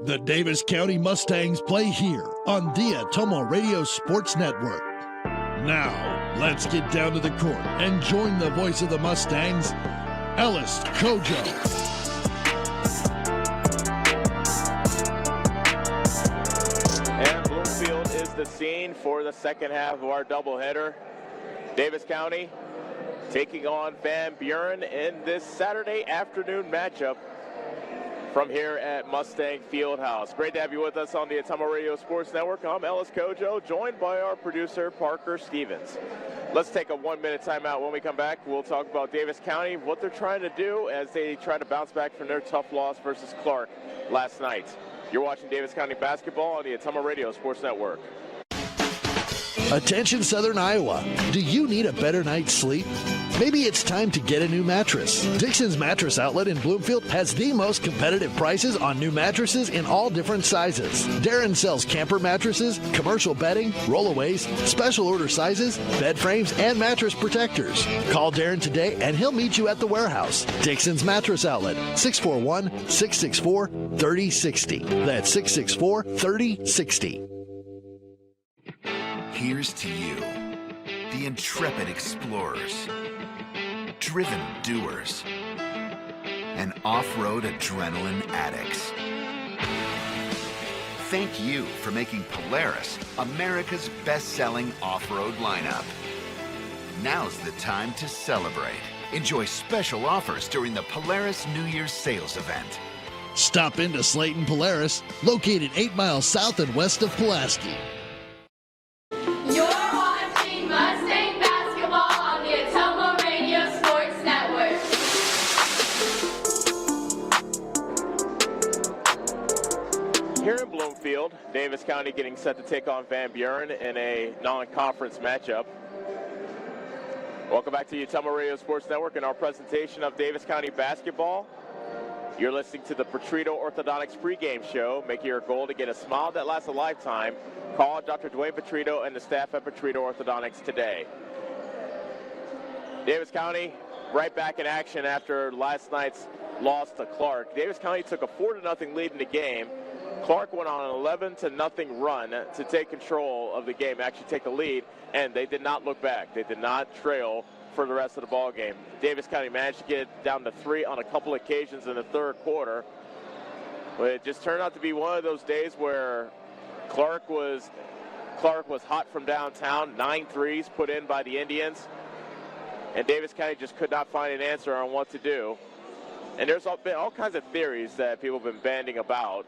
The Davis County Mustangs play here on the Atomo Radio Sports Network. Now, let's get down to the court and join the voice of the Mustangs, Ellis Kojo. And Bloomfield is the scene for the second half of our doubleheader. Davis County taking on Van Buren in this Saturday afternoon matchup from here at Mustang Fieldhouse. Great to have you with us on the Atomo Radio Sports Network. I'm Ellis Kojo, joined by our producer, Parker Stevens. Let's take a 1-minute timeout. When we come back, we'll talk about Davis County, what they're trying to do as they try to bounce back from their tough loss versus Clark last night. You're watching Davis County basketball on the Atomo Radio Sports Network. Attention Southern Iowa, do you need a better night's sleep? Maybe it's time to get a new mattress. Dixon's Mattress Outlet in Bloomfield has the most competitive prices on new mattresses in all different sizes. Darren sells camper mattresses, commercial bedding, rollaways, special order sizes, bed frames, and mattress protectors. Call Darren today and he'll meet you at the warehouse. Dixon's Mattress Outlet, 641-664-3060. That's 664-3060. Here's to you, the intrepid explorers, driven doers, and off-road adrenaline addicts. Thank you for making Polaris America's best-selling off-road lineup. Now's the time to celebrate. Enjoy special offers during the Polaris New Year's sales event. Stop into Slayton Polaris, located 8 miles south and west of Pulaski. You're watching Mustang basketball on the Atomo Radio Sports Network. Here in Bloomfield, Davis County getting set to take on Van Buren in a non-conference matchup. Welcome back to the Atomo Radio Sports Network and our presentation of Davis County basketball. You're listening to the Petrito Orthodontics pregame show. Make your goal to get a smile that lasts a lifetime. Call Dr. Dwayne Petrito and the staff at Petrito Orthodontics today. Davis County right back in action after last night's loss to Clark. Davis County took a 4-0 lead in the game. Clark went on an 11-0 run to take control of the game, actually take the lead, and they did not look back. They did not trail for the rest of the ball game. Davis County managed to get down to 3 on a couple occasions in the third quarter. But it just turned out to be one of those days where Clark was hot from downtown. 9 threes put in by the Indians. And Davis County just could not find an answer on what to do. And there's been all kinds of theories that people have been banding about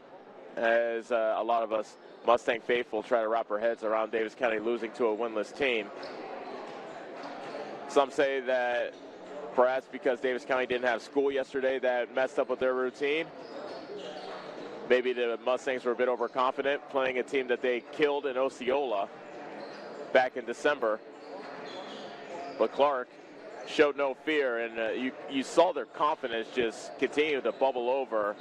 as a lot of us Mustang faithful try to wrap our heads around Davis County losing to a winless team. Some say that perhaps because Davis County didn't have school yesterday that messed up with their routine. Maybe the Mustangs were a bit overconfident playing a team that they killed in Osceola back in December. But Clark showed no fear, and you saw their confidence just continue to bubble over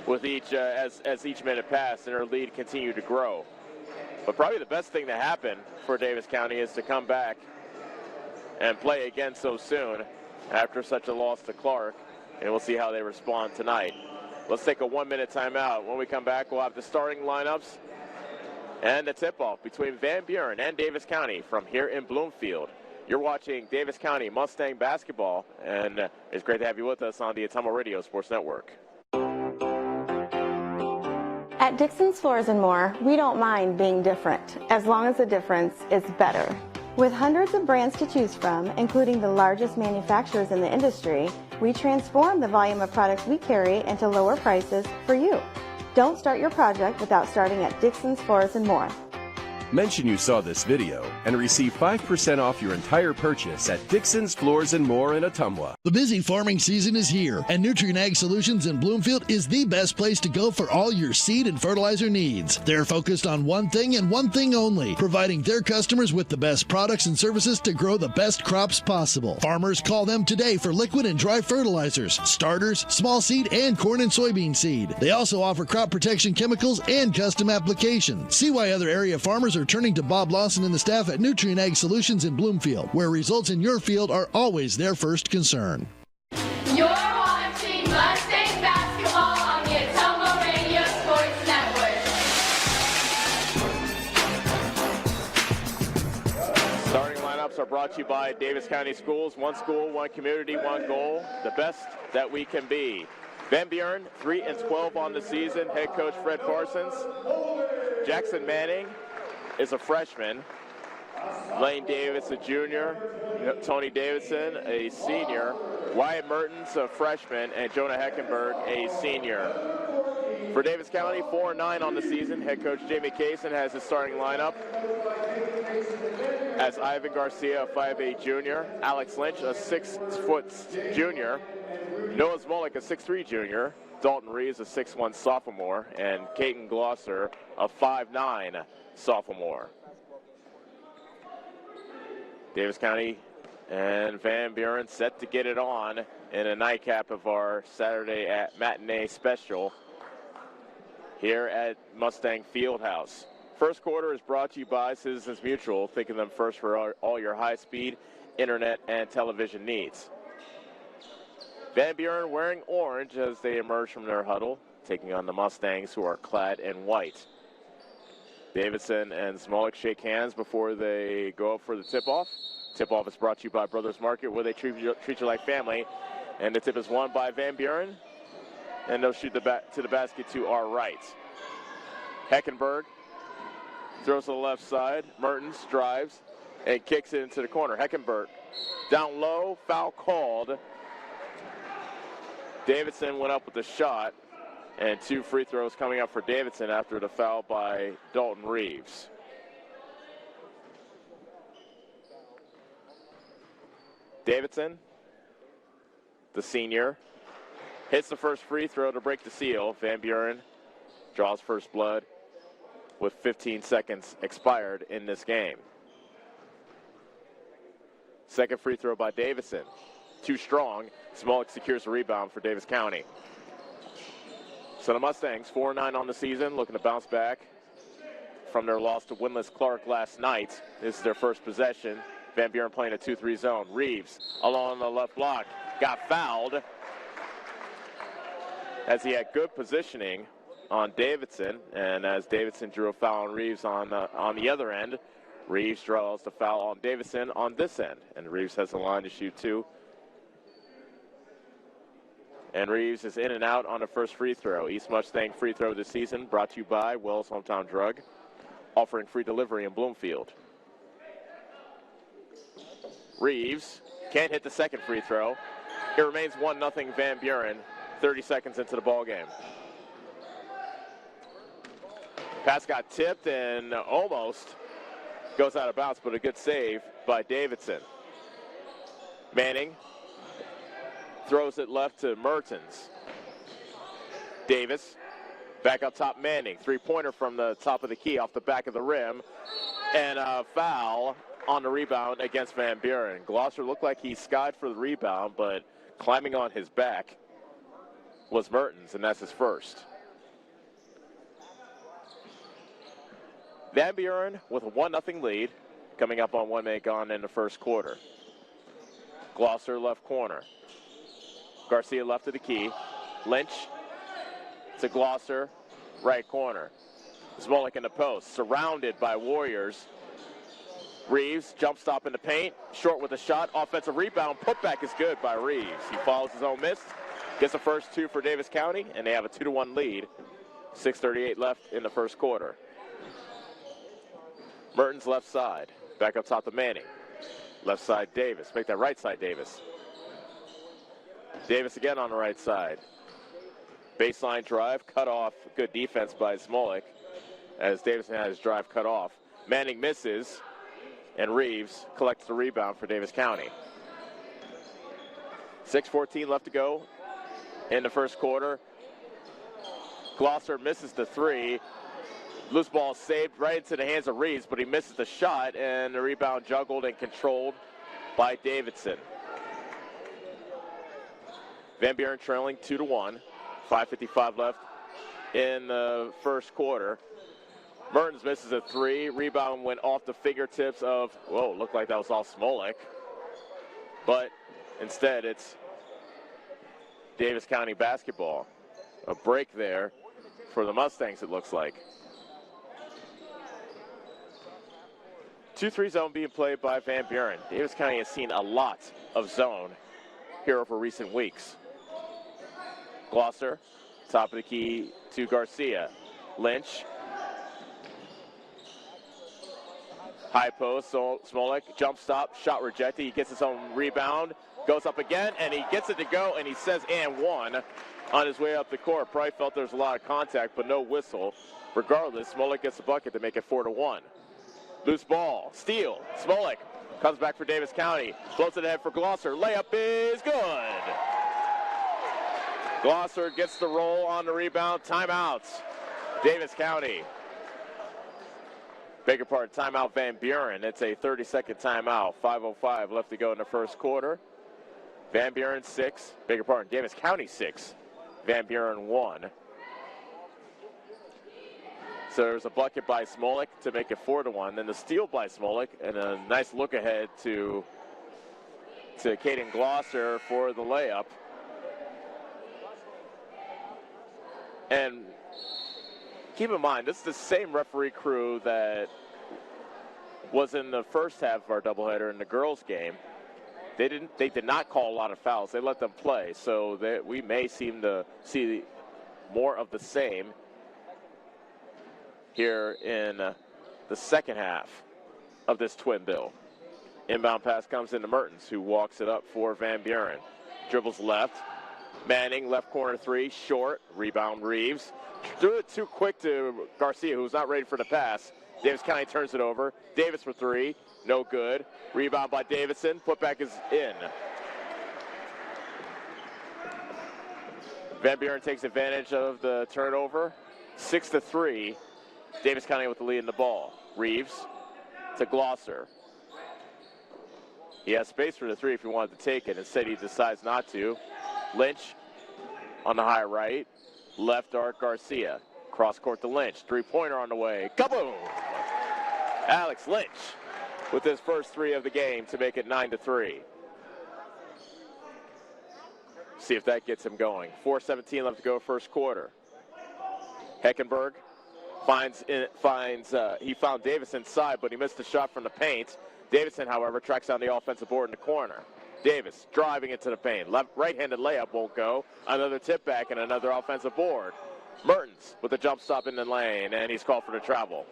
with each as each minute passed, and their lead continued to grow. But probably the best thing that happened for Davis County is to come back and play again so soon after such a loss to Clark, and we'll see how they respond tonight. Let's take a 1-minute timeout. When we come back, we'll have the starting lineups and the tip-off between Van Buren and Davis County from here in Bloomfield. You're watching Davis County Mustang basketball, and it's great to have you with us on the Atomo Radio Sports Network. At Dixon's Floors and More, we don't mind being different, as long as the difference is better. With hundreds of brands to choose from, including the largest manufacturers in the industry, we transform the volume of products we carry into lower prices for you. Don't start your project without starting at Dixon's Floors and More. Mention you saw this video and receive 5% off your entire purchase at Dixon's Floors and More in Ottumwa. The busy farming season is here, and Nutrien Ag Solutions in Bloomfield is the best place to go for all your seed and fertilizer needs. They're focused on one thing and one thing only, providing their customers with the best products and services to grow the best crops possible. Farmers, call them today for liquid and dry fertilizers, starters, small seed, and corn and soybean seed. They also offer crop protection chemicals and custom applications. See why other area farmers are turning to Bob Lawson and the staff at Nutrien Ag Solutions in Bloomfield, where results in your field are always their first concern. You're watching Mustang basketball on the Atomo Radio Sports are brought to you by Davis County Schools. One school, one community, one goal. The best that we can be. Van Buren, 3-12 on the season. Head coach Fred Parsons. Jackson Manning is a freshman. Lane Davis, a junior. Tony Davidson, a senior. Wyatt Mertens, a freshman. And Jonah Heckenberg, a senior. For Davis County, 4-9 on the season. Head coach Jamie Kaysen has his starting lineup as Ivan Garcia, a 5'8 junior. Alex Lynch, a 6' junior. Noah Smolik, a 6'3 junior. Dalton Reeves, a 6'1 sophomore. And Caden Glosser, a 5'9 sophomore. Davis County and Van Buren set to get it on in a nightcap of our Saturday matinee special here at Mustang Fieldhouse. First quarter is brought to you by Citizens Mutual, thinking them first for all your high-speed internet and television needs. Van Buren wearing orange as they emerge from their huddle, taking on the Mustangs, who are clad in white. Davidson and Smolik shake hands before they go up for the tip-off. Tip-off is brought to you by Brothers Market, where they treat you like family. And the tip is won by Van Buren. And they'll shoot to the basket to our right. Heckenberg throws to the left side. Mertens drives and kicks it into the corner. Heckenberg down low, foul called. Davidson went up with the shot. And 2 free throws coming up for Davidson after the foul by Dalton Reeves. Davidson, the senior, hits the first free throw to break the seal. Van Buren draws first blood with 15 seconds expired in this game. Second free throw by Davidson. Too strong. Smolik secures the rebound for Davis County. So the Mustangs, 4-9 on the season, looking to bounce back from their loss to winless Clark last night. This is their first possession. Van Buren playing a 2-3 zone. Reeves along the left block. Got fouled as he had good positioning on Davidson. And as Davidson drew a foul on Reeves on the other end, Reeves draws the foul on Davidson on this end. And Reeves has the line to shoot 2. And Reeves is in and out on the first free throw. East Mustang free throw this season brought to you by Wells Hometown Drug, offering free delivery in Bloomfield. Reeves can't hit the second free throw. It remains 1-0 Van Buren, 30 seconds into the ball game. Pass got tipped and almost goes out of bounds, but a good save by Davidson. Manning throws it left to Mertens. Davis back up top. Manning, three-pointer from the top of the key off the back of the rim, and a foul on the rebound against Van Buren. Glosser looked like he skied for the rebound, but climbing on his back was Mertens, and that's his first. Van Buren with a 1-0 lead, coming up on 1 minute gone in the first quarter. Glosser left corner. Garcia left of the key. Lynch to Glosser, right corner. Smolik in the post, surrounded by Warriors. Reeves, jump stop in the paint, short with a shot, offensive rebound, putback is good by Reeves. He follows his own miss, gets the first 2 for Davis County, and they have a 2-1 lead. 6:38 left in the first quarter. Mertens left side, back up top to Manning. Left side Davis, make that right side Davis. Davis again on the right side. Baseline drive, cut off, good defense by Smolik as Davidson had his drive cut off. Manning misses, and Reeves collects the rebound for Davis County. 6:14 left to go in the first quarter. Glosser misses the 3. Loose ball saved right into the hands of Reeves, but he misses the shot, and the rebound juggled and controlled by Davidson. Van Buren trailing 2-1. 5:55 left in the first quarter. Mertens misses a 3. Rebound went off the fingertips of, whoa, looked like that was all Smolik. But instead, it's Davis County basketball. A break there for the Mustangs, it looks like. 2-3 zone being played by Van Buren. Davis County has seen a lot of zone here over recent weeks. Glosser, top of the key to Garcia. Lynch. High post, Smolik, jump stop, shot rejected. He gets his own rebound, goes up again, and he gets it to go, and he says, and one on his way up the court. Probably felt there was a lot of contact, but no whistle. Regardless, Smolik gets the bucket to make it 4-1. Loose ball, steal, Smolik comes back for Davis County, floats it ahead for Glosser. Layup is good. Glosser gets the roll on the rebound. Timeouts, Davis County. Beg your pardon, timeout Van Buren. It's a 30-second timeout. 5:05 left to go in the first quarter. Van Buren 6, beg your pardon, Davis County 6, Van Buren 1. So there's a bucket by Smolik to make it 4-1. Then the steal by Smolik and a nice look ahead to Caden Glosser for the layup. And keep in mind, this is the same referee crew that was in the first half of our doubleheader in the girls' game. They did not call a lot of fouls. They let them play. So we may seem to see more of the same here in the second half of this twin bill. Inbound pass comes into Mertens, who walks it up for Van Buren. Dribbles left. Manning, left corner three, short. Rebound Reeves. Threw it too quick to Garcia, who was not ready for the pass. Davis County turns it over. Davis for three. No good. Rebound by Davidson. Putback is in. Van Buren takes advantage of the turnover. 6-3. Davis County with the lead in the ball. Reeves to Glosser. He has space for the three if he wanted to take it. Instead, he decides not to. Lynch on the high right. Left arc Garcia. Cross court to Lynch. Three-pointer on the way. Kaboom! Alex Lynch with his first three of the game to make it 9-3. See if that gets him going. 4:17 left to go first quarter. Heckenberg he found Davis inside, but he missed the shot from the paint. Davidson, however, tracks down the offensive board in the corner. Davis driving into the paint. Right-handed layup won't go. Another tip back and another offensive board. Mertens with a jump stop in the lane, and he's called for the travel.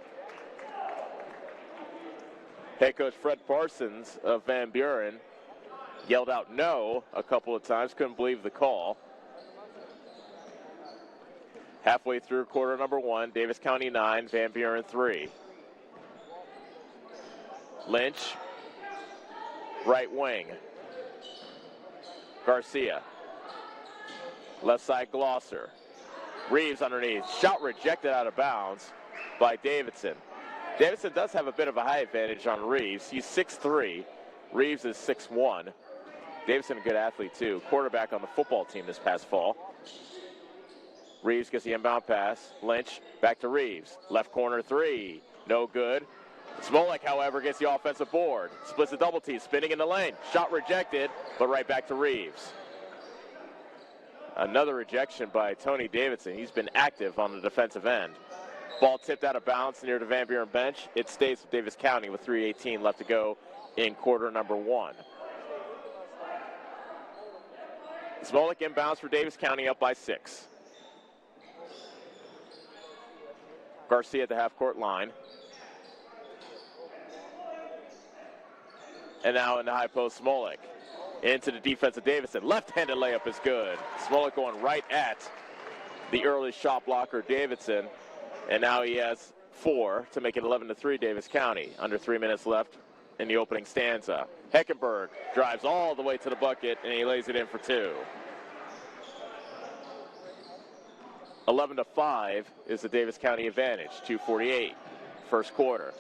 Head coach Fred Parsons of Van Buren yelled out no a couple of times. Couldn't believe the call. Halfway through quarter number one, Davis County 9, Van Buren 3. Lynch, right wing. Garcia. Left side Glosser. Reeves underneath. Shot rejected out of bounds by Davidson. Davidson does have a bit of a high advantage on Reeves. He's 6'3". Reeves is 6'1". Davidson a good athlete too. Quarterback on the football team this past fall. Reeves gets the inbound pass. Lynch back to Reeves. Left corner three. No good. Smolik, however, gets the offensive board. Splits a double T, spinning in the lane. Shot rejected, but right back to Reeves. Another rejection by Tony Davidson. He's been active on the defensive end. Ball tipped out of bounds near the Van Buren bench. It stays with Davis County with 3:18 left to go in quarter number one. Smolik inbounds for Davis County, up by 6. Garcia at the half-court line. And now in the high post, Smolik. Into the defense of Davidson. Left-handed layup is good. Smolik going right at the early shot blocker, Davidson. And now he has 4 to make it 11-3 Davis County. Under 3 minutes left in the opening stanza. Heckenberg drives all the way to the bucket, and he lays it in for 2. 11-5 is the Davis County advantage. 2:48, first quarter.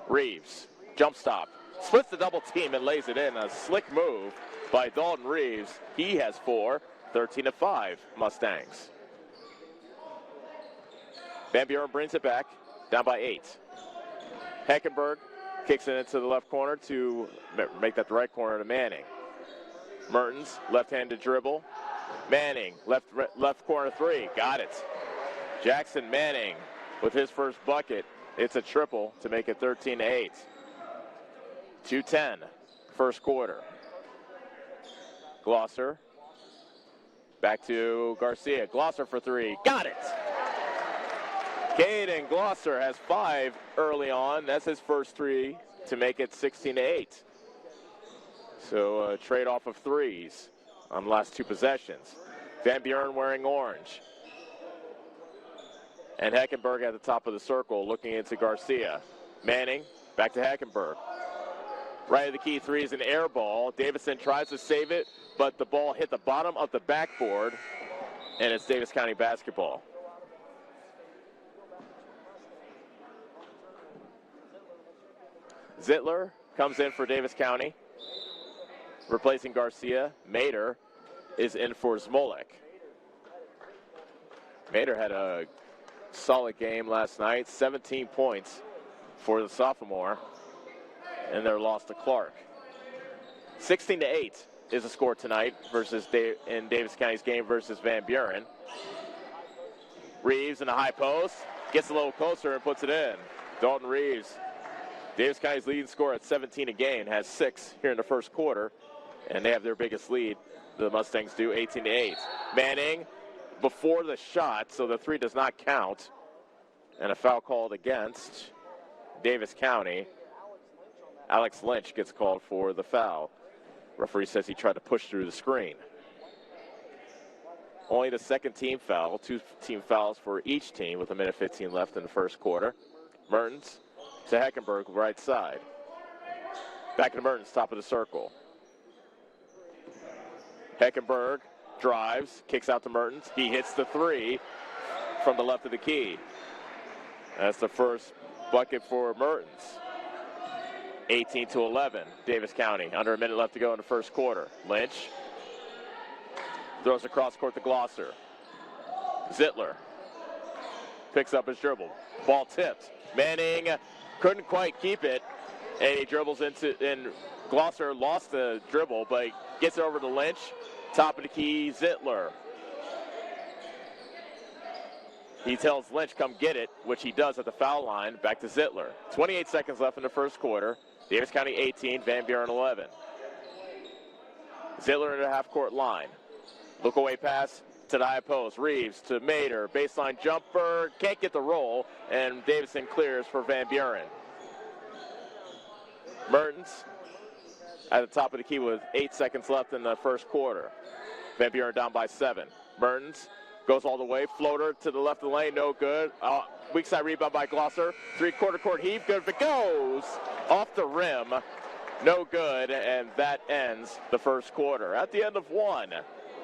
Reeves, jump stop. Splits the double team and lays it in. A slick move by Dalton Reeves. He has 4. 13-5 Mustangs. Van Buren brings it back, down by 8. Heckenberg kicks it into the left corner to make that the right corner to Manning. Mertens, left-handed dribble. Manning, left corner three, got it. Jackson Manning with his first bucket It's a triple to make it 13-8. 2:10, first quarter. Glosser. Back to Garcia. Glosser for three. Got it! Caden Glosser has 5 early on. That's his first 3 to make it 16-8. So a trade-off of 3s on the last 2 possessions. Van Buren wearing orange. And Heckenberg at the top of the circle looking into Garcia. Manning back to Heckenberg. Right of the key 3 is an air ball. Davison tries to save it, but the ball hit the bottom of the backboard, and it's Davis County basketball. Zittler comes in for Davis County, replacing Garcia. Mater is in for Zmolik. Mater had a solid game last night, 17 points for the sophomore, and their loss to Clark. 16-8 is the score tonight in Davis County's game versus Van Buren. Reeves in the high post, gets a little closer and puts it in. Dalton Reeves, Davis County's leading scorer at 17 a game, has 6 here in the first quarter, and they have their biggest lead. The Mustangs do, 18-8. Manning before the shot, so the 3 does not count, and a foul called against Davis County. Alex Lynch gets called for the foul. Referee says he tried to push through the screen. Only the second team foul, 2 team fouls for each team with 1:15 left in the first quarter. Mertens to Heckenberg, right side. Back to Mertens, top of the circle. Heckenberg drives, kicks out to Mertens. He hits the 3 from the left of the key. That's the first bucket for Mertens. 18-11, Davis County. Under a minute left to go in the first quarter. Lynch throws across court to Glosser. Zittler picks up his dribble. Ball tipped. Manning couldn't quite keep it, and he dribbles into, and Glosser lost the dribble, but he gets it over to Lynch. Top of the key, Zittler. He tells Lynch, come get it, which he does at the foul line. Back to Zittler. 28 seconds left in the first quarter. Davis County 18, Van Buren 11. Zittler in the half-court line. Look-away pass to the high post. Reeves to Mater. Baseline jumper. Can't get the roll, and Davison clears for Van Buren. Mertens at the top of the key with 8 seconds left in the first quarter. Van Buren down by 7. Mertens goes all the way. Floater to the left of the lane. No good. Weak side rebound by Glosser. 3-quarter court heave. Good if it goes. Off the rim. No good. And that ends the first quarter. At the end of 1,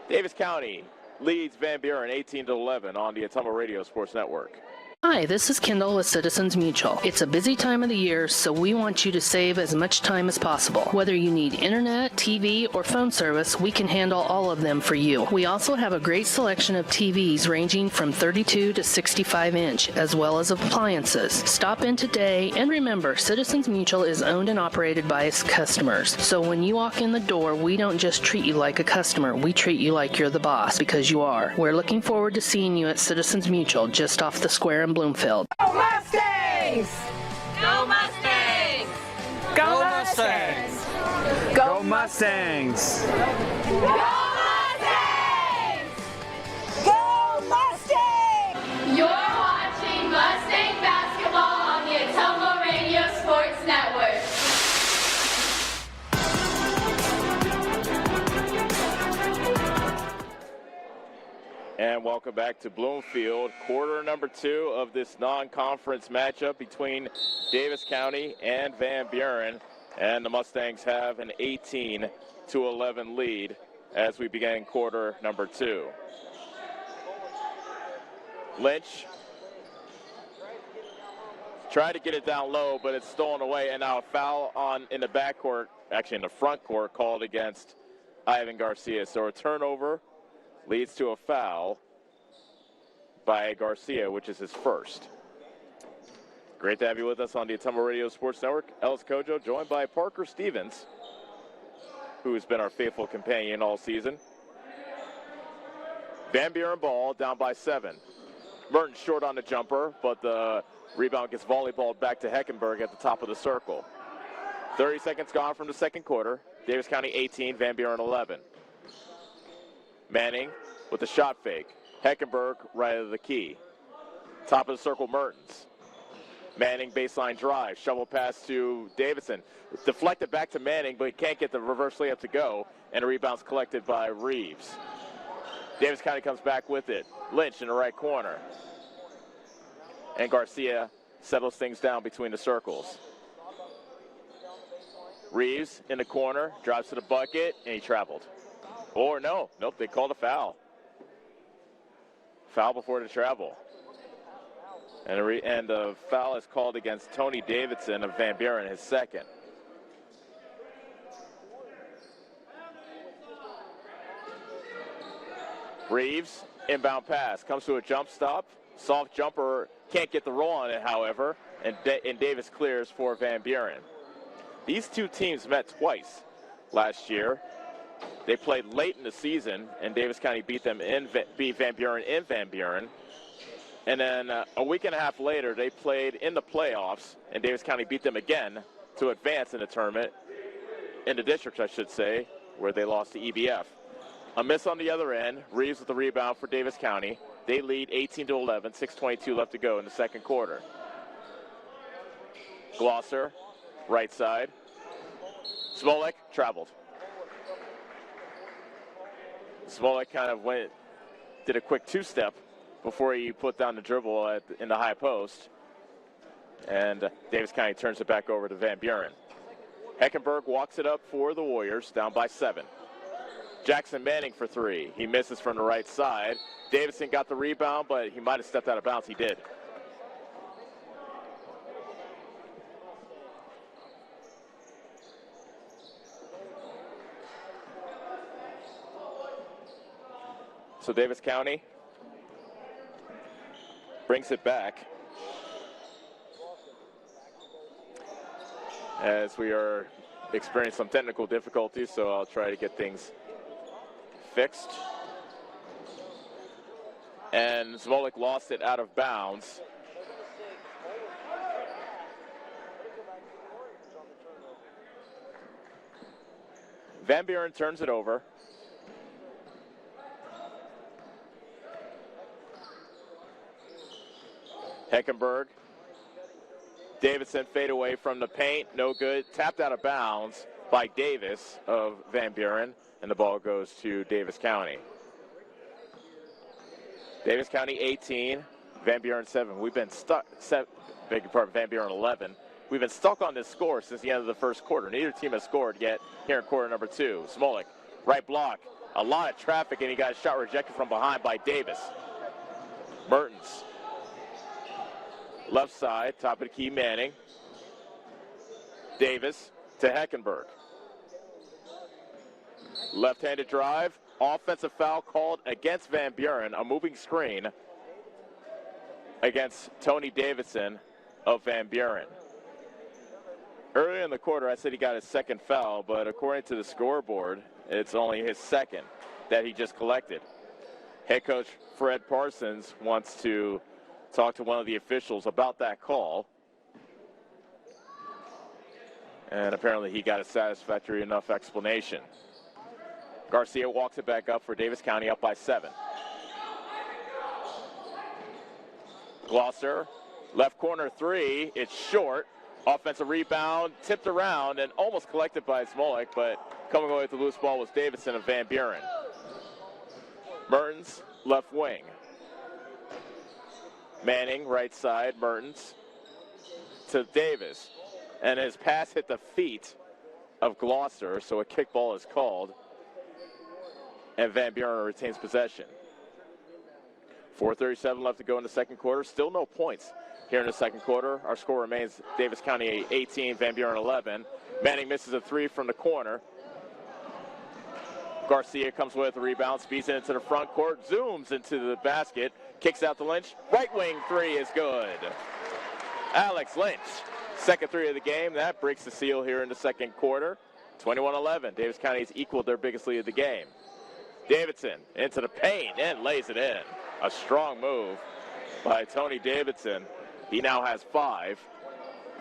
Davis County leads Van Buren 18-11 on the Ottumwa Radio Sports Network. Hi, this is Kendall with Citizens Mutual. It's a busy time of the year, so we want you to save as much time as possible. Whether you need internet, TV, or phone service, we can handle all of them for you. We also have a great selection of TVs ranging from 32 to 65 inch, as well as appliances. Stop in today, and remember, Citizens Mutual is owned and operated by its customers. So when you walk in the door, we don't just treat you like a customer, we treat you like you're the boss, because you are. We're looking forward to seeing you at Citizens Mutual, just off the square in Bloomfield. Go Mustangs! Go Mustangs! Go Mustangs! Go Mustangs! Go Mustangs! Go Mustangs! You're watching Mustang basketball on the Ottumwa Radio Sports Network. And welcome back to Bloomfield. Quarter number 2 of this non-conference matchup between Davis County and Van Buren. And the Mustangs have an 18-11 lead as we begin quarter number 2. Lynch tried to get it down low, but it's stolen away. And now a foul in the backcourt, actually in the front court, called against Ivan Garcia. So a turnover leads to a foul by Garcia, which is his first. Great to have you with us on the Ottumwa Radio Sports Network. Ellis Kojo, joined by Parker Stevens, who has been our faithful companion all season. Van Buren ball down by 7. Mertens short on the jumper, but the rebound gets volleyballed back to Heckenberg at the top of the circle. 30 seconds gone from the second quarter. Davis County 18, Van Buren 11. Manning with the shot fake. Heckenberg right of the key. Top of the circle, Mertens. Manning baseline drive. Shovel pass to Davidson. Deflected back to Manning, but he can't get the reverse layup to go. And a rebound's collected by Reeves. Davis County comes back with it. Lynch in the right corner. And Garcia settles things down between the circles. Reeves in the corner, drives to the bucket, and he traveled. Or nope, they called a foul. Foul before the travel. And the foul is called against Tony Davidson of Van Buren, his second. Reeves, inbound pass, comes to a jump stop. Soft jumper, can't get the roll on it, however, and Davis clears for Van Buren. These two teams met twice last year. They played late in the season, and Davis County beat Van Buren in Van Buren. And then a week and a half later, they played in the playoffs, and Davis County beat them again to advance in the tournament, in the district, I should say, where they lost to EBF. A miss on the other end. Reeves with the rebound for Davis County. They lead 18-11, 6:22 left to go in the second quarter. Glosser, right side. Smolik traveled. Smolik kind of did a quick two-step before he put down the dribble in the high post. And Davis County turns it back over to Van Buren. Heckenberg walks it up for the Warriors, down by 7. Jackson Manning for 3. He misses from the right side. Davidson got the rebound, but he might have stepped out of bounds. He did. So Davis County brings it back as we are experiencing some technical difficulties, so I'll try to get things fixed. And Smolik lost it out of bounds. Van Buren turns it over. Heckenberg. Davidson fade away from the paint. No good. Tapped out of bounds by Davis of Van Buren. And the ball goes to Davis County. Davis County 18, Van Buren 7. We've been stuck, beg your pardon, Van Buren 11. We've been stuck on this score since the end of the first quarter. Neither team has scored yet here in quarter number 2. Smolik, right block. A lot of traffic, and he got a shot rejected from behind by Davis. Mertens. Left side, top of the key, Manning. Davis to Heckenberg. Left-handed drive. Offensive foul called against Van Buren. A moving screen against Tony Davidson of Van Buren. Earlier in the quarter, I said he got his second foul, but according to the scoreboard, it's only his second that he just collected. Head coach Fred Parsons wants to talk to one of the officials about that call. And apparently he got a satisfactory enough explanation. Garcia walks it back up for Davis County, up by 7. Glosser, left corner 3. It's short. Offensive rebound, tipped around, and almost collected by Smolik, but coming away with the loose ball was Davidson of Van Buren. Mertens, left wing. Manning, right side. Mertens to Davis. And his pass hit the feet of Glosser, so a kickball is called. And Van Buren retains possession. 4:37 left to go in the second quarter. Still no points here in the second quarter. Our score remains Davis County 18, Van Buren 11. Manning misses a 3 from the corner. Garcia comes with the rebound, speeds it into the front court, zooms into the basket, kicks out to Lynch. Right wing 3 is good. Alex Lynch, second 3 of the game. That breaks the seal here in the second quarter. 21-11. Davis County's equaled their biggest lead of the game. Davidson into the paint and lays it in. A strong move by Tony Davidson. He now has 5.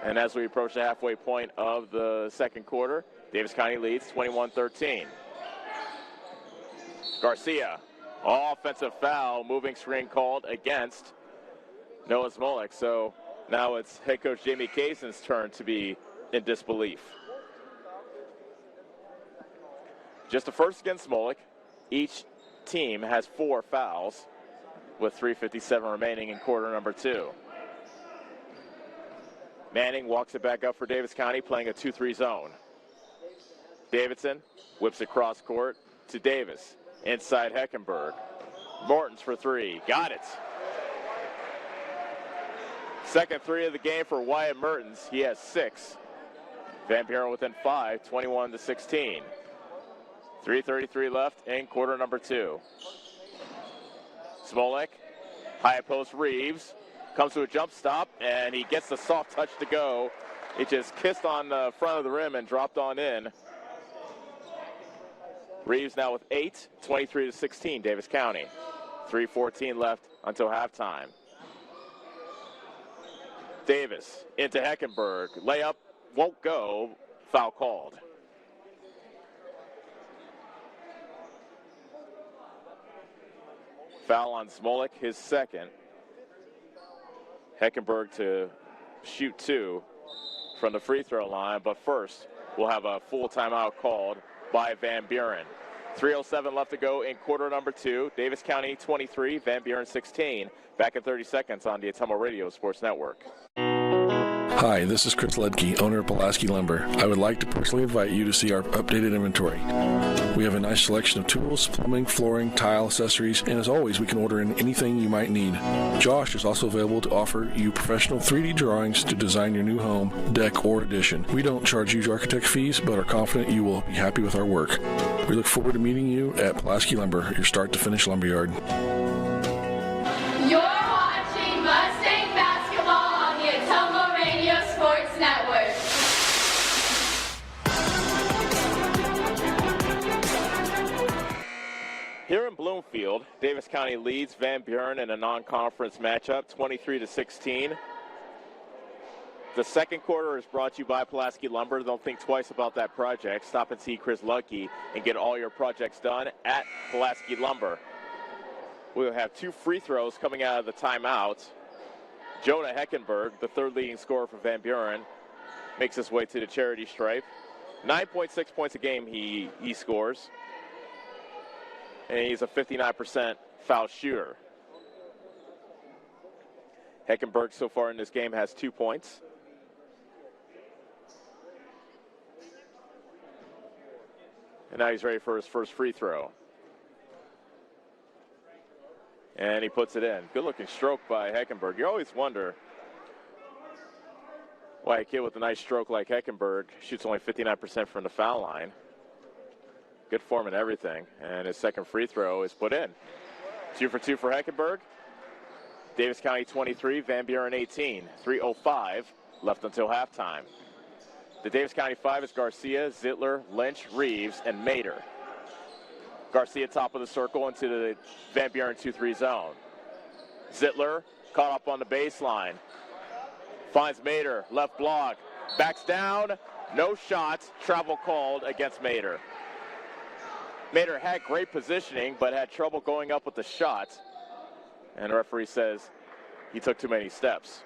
And as we approach the halfway point of the second quarter, Davis County leads 21-13. Garcia, offensive foul, moving screen called against Noah Smolik. So now it's head coach Jamie Kaysen's turn to be in disbelief. Just the first against Smolik. Each team has 4 fouls with 3:57 remaining in quarter number 2. Manning walks it back up for Davis County, playing a 2-3 zone. Davidson whips it cross court to Davis. Inside Heckenberg. Mortons for 3. Got it. Second 3 of the game for Wyatt Mertens. He has 6. Van Buren within 5, 21-16. 3:33 left in quarter number 2. Smolik, high post Reeves, comes to a jump stop, and he gets the soft touch to go. It just kissed on the front of the rim and dropped on in. Reeves now with 8, 23-16, Davis County. 3:14 left until halftime. Davis into Heckenberg. Layup won't go. Foul called. Foul on Smolik, his second. Heckenberg to shoot 2 from the free throw line, but first we'll have a full timeout called by Van Buren. 3:07 left to go in quarter number 2. Davis County 23, Van Buren 16. Back in 30 seconds on the Atomo Radio Sports Network. Hi, this is Chris Ledke, owner of Pulaski Lumber. I would like to personally invite you to see our updated inventory. We have a nice selection of tools, plumbing, flooring, tile, accessories, and as always, we can order in anything you might need. Josh is also available to offer you professional 3D drawings to design your new home, deck, or addition. We don't charge huge architect fees, but are confident you will be happy with our work. We look forward to meeting you at Pulaski Lumber, your start-to-finish lumberyard. You're watching Mustang basketball on the Atomo Radio Sports Network. Here in Bloomfield, Davis County leads Van Buren in a non-conference matchup, 23-16. The second quarter is brought to you by Pulaski Lumber. Don't think twice about that project. Stop and see Chris Lucky and get all your projects done at Pulaski Lumber. We'll have 2 free throws coming out of the timeout. Jonah Heckenberg, the 3rd leading scorer for Van Buren, makes his way to the charity stripe. 9.6 points a game he scores. And he's a 59% foul shooter. Heckenberg so far in this game has 2 points. And now he's ready for his first free throw. And he puts it in. Good-looking stroke by Heckenberg. You always wonder why a kid with a nice stroke like Heckenberg shoots only 59% from the foul line. Good form and everything. And his second free throw is put in. 2 for 2 for Heckenberg. Davis County 23, Van Buren 18. 3:05 left until halftime. The Davis County 5 is Garcia, Zittler, Lynch, Reeves, and Mater. Garcia top of the circle into the Van Buren 2-3 zone. Zittler caught up on the baseline. Finds Mater, left block. Backs down, no shot. Travel called against Mater. Mater had great positioning, but had trouble going up with the shot. And the referee says he took too many steps.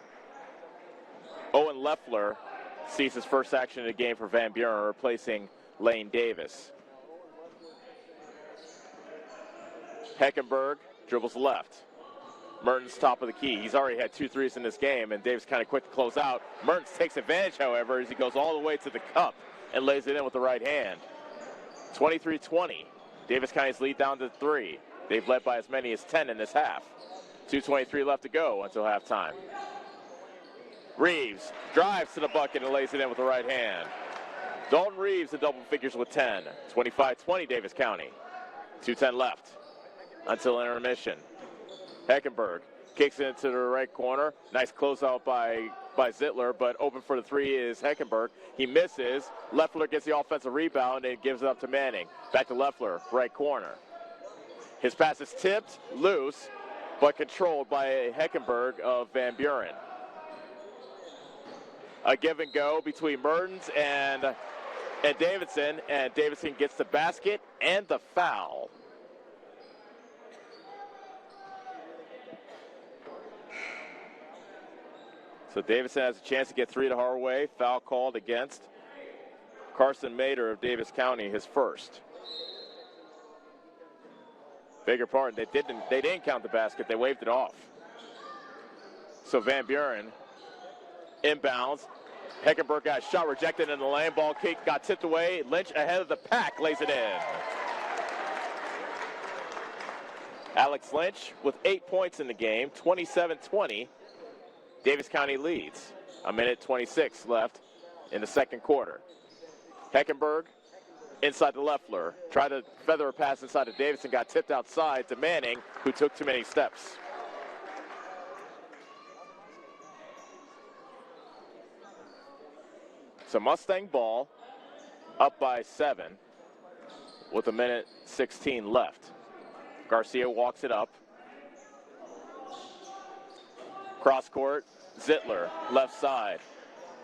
Owen Leffler sees his first action of the game for Van Buren, replacing Lane Davis. Heckenberg dribbles left. Mertens top of the key. He's already had 2 threes in this game, and Davis kind of quick to close out. Mertens takes advantage, however, as he goes all the way to the cup and lays it in with the right hand. 23-20. Davis County's lead down to 3. They've led by as many as 10 in this half. 2:23 left to go until halftime. Reeves drives to the bucket and lays it in with the right hand. Dalton Reeves in double figures with 10. 25-20 Davis County. 2:10 left until intermission. Heckenberg kicks it into the right corner. Nice closeout by Zittler, but open for the 3 is Heckenberg. He misses. Leffler gets the offensive rebound and gives it up to Manning. Back to Leffler, right corner. His pass is tipped, loose, but controlled by Heckenberg of Van Buren. A give and go between Mertens and Davidson, and Davidson gets the basket and the foul. So Davidson has a chance to get 3 to Harway. Foul called against Carson Mader of Davis County, his first. Beg your pardon, they didn't count the basket, they waved it off. So Van Buren inbounds. Heckenberg got a shot rejected in the lane. Ball kick got tipped away. Lynch ahead of the pack lays it in. Alex Lynch with 8 points in the game, 27-20. Davis County leads. A minute 26 left in the second quarter. Heckenberg inside to Leffler. Tried to feather a pass inside to Davidson. Got tipped outside to Manning, who took too many steps. So Mustang ball up by 7 with a minute 16 left. Garcia walks it up. Cross court, Zittler, left side.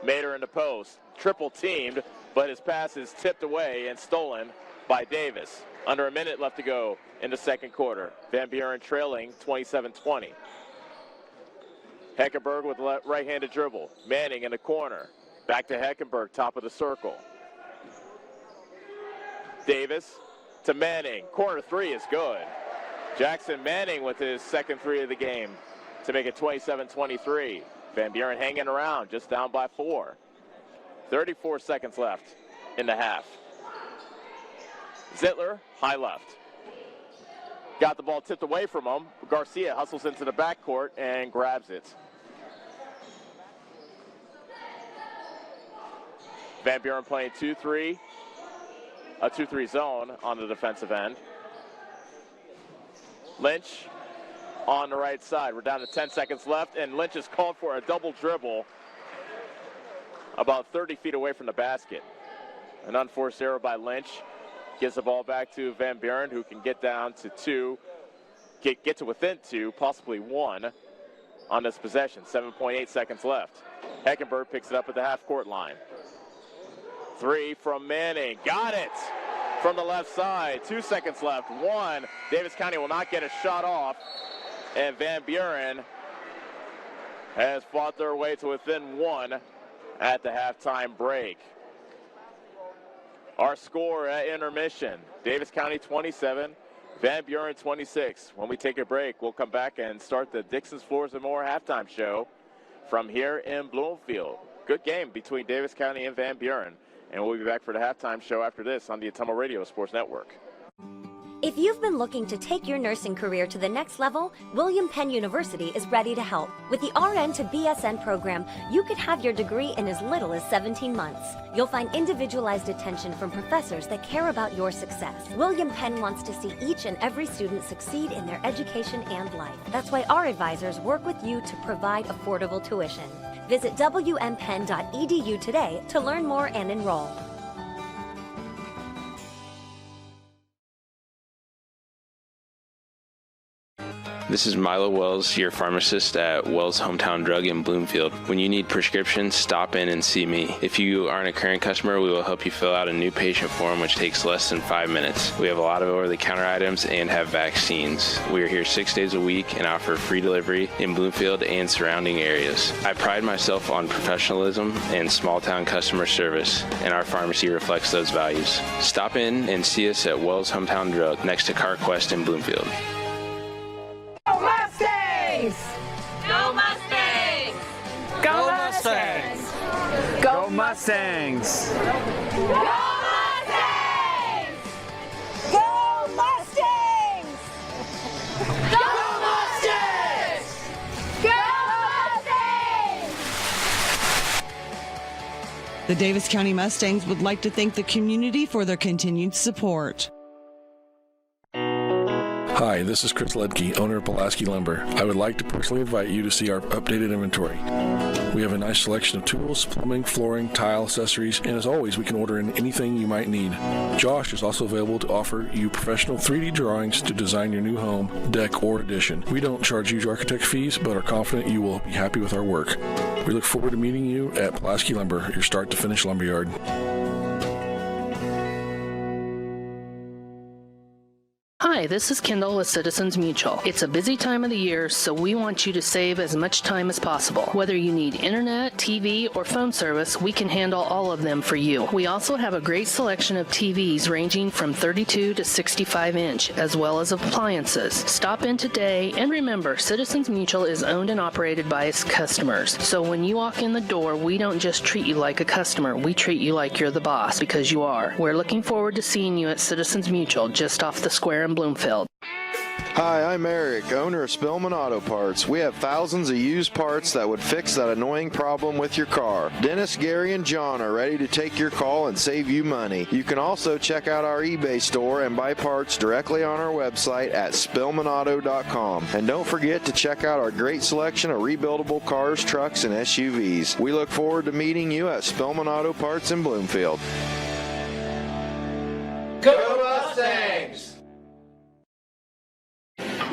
Mader in the post, triple teamed, but his pass is tipped away and stolen by Davis. Under a minute left to go in the second quarter. Van Buren trailing 27-20. Heckenberg with right-handed dribble. Manning in the corner. Back to Heckenberg, top of the circle. Davis to Manning. Corner 3 is good. Jackson Manning with his second 3 of the game to make it 27-23. Van Buren hanging around, just down by 4. 34 seconds left in the half. Zittler, high left. Got the ball tipped away from him. Garcia hustles into the backcourt and grabs it. Van Buren playing 2-3, a 2-3 zone on the defensive end. Lynch on the right side. We're down to 10 seconds left, and Lynch is called for a double dribble about 30 feet away from the basket. An unforced error by Lynch. Gives the ball back to Van Buren, who can get down to 2, get to within 2, possibly 1 on this possession. 7.8 seconds left. Heckenberg picks it up at the half-court line. 3 from Manning. Got it from the left side. 2 seconds left. 1. Davis County will not get a shot off. And Van Buren has fought their way to within 1 at the halftime break. Our score at intermission, Davis County 27, Van Buren 26. When we take a break, we'll come back and start the Dixon's Floors and More halftime show from here in Bloomfield. Good game between Davis County and Van Buren. And we'll be back for the halftime show after this on the Atomo Radio Sports Network. If you've been looking to take your nursing career to the next level, William Penn University is ready to help. With the RN to BSN program, you could have your degree in as little as 17 months. You'll find individualized attention from professors that care about your success. William Penn wants to see each and every student succeed in their education and life. That's why our advisors work with you to provide affordable tuition. Visit wmpenn.edu today to learn more and enroll. This is Milo Wells, your pharmacist at Wells Hometown Drug in Bloomfield. When you need prescriptions, stop in and see me. If you aren't a current customer, we will help you fill out a new patient form, which takes less than 5 minutes. We have a lot of over-the-counter items and have vaccines. We are here 6 days a week and offer free delivery in Bloomfield and surrounding areas. I pride myself on professionalism and small-town customer service, and our pharmacy reflects those values. Stop in and see us at Wells Hometown Drug next to CarQuest in Bloomfield. Go Mustangs! Go Mustangs! Go Mustangs! Go Mustangs! Go Mustangs! Go Mustangs! Go Mustangs! Go Mustangs! The Davis County Mustangs would like to thank the community for their continued support. Hi, this is Chris Ledke, owner of Pulaski Lumber. I would like to personally invite you to see our updated inventory. We have a nice selection of tools, plumbing, flooring, tile, accessories, and as always, we can order in anything you might need. Josh is also available to offer you professional 3D drawings to design your new home, deck, or addition. We don't charge huge architect fees, but are confident you will be happy with our work. We look forward to meeting you at Pulaski Lumber, your start-to-finish lumberyard. Hi, this is Kendall with Citizens Mutual. It's a busy time of the year, so we want you to save as much time as possible. Whether you need internet, TV, or phone service, we can handle all of them for you. We also have a great selection of TVs ranging from 32 to 65 inch, as well as appliances. Stop in today, and remember, Citizens Mutual is owned and operated by its customers. So when you walk in the door, we don't just treat you like a customer, we treat you like you're the boss, because you are. We're looking forward to seeing you at Citizens Mutual, just off the square in Bloomfield. Hi, I'm Eric, owner of Spillman Auto Parts. We have thousands of used parts that would fix that annoying problem with your car. Dennis, Gary, and John are ready to take your call and save you money. You can also check out our eBay store and buy parts directly on our website at spillmanauto.com. And don't forget to check out our great selection of rebuildable cars, trucks, and SUVs. We look forward to meeting you at Spillman Auto Parts in Bloomfield. Go Mustangs!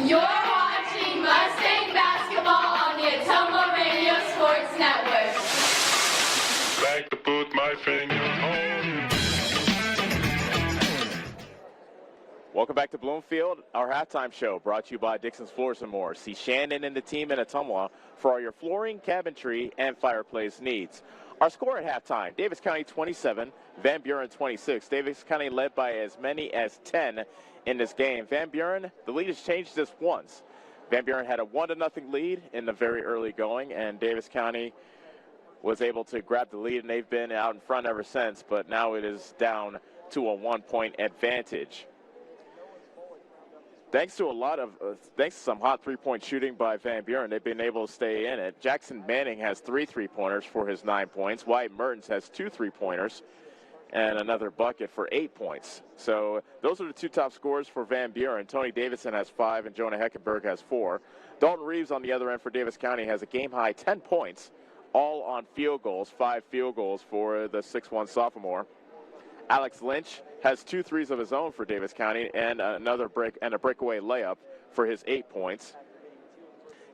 You're watching Mustang basketball on the Ottumwa Radio Sports Network. Like to put my finger on. Welcome back to Bloomfield, our halftime show brought to you by Dixon's Floors and More. See Shannon and the team in Ottumwa for all your flooring, cabinetry, and fireplace needs. Our score at halftime, Davis County 27, Van Buren 26. Davis County led by as many as 10 in this game. Van Buren, the lead has changed just once. Van Buren had a 1-0 lead in the very early going, and Davis County was able to grab the lead, and they've been out in front ever since, but now it is down to a 1-point advantage. Thanks to some hot three-point shooting by Van Buren, they've been able to stay in it. Jackson Manning has 3 3-pointers for his 9 points. Wyatt Mertens has 2 3-pointers and another bucket for 8 points. So those are the 2 top scorers for Van Buren. Tony Davidson has 5 and Jonah Heckenberg has 4. Dalton Reeves on the other end for Davis County has a game-high 10 points, all on field goals, 5 field goals for the 6'1 sophomore. Alex Lynch has 2 threes of his own for Davis County and another breakaway layup for his 8 points.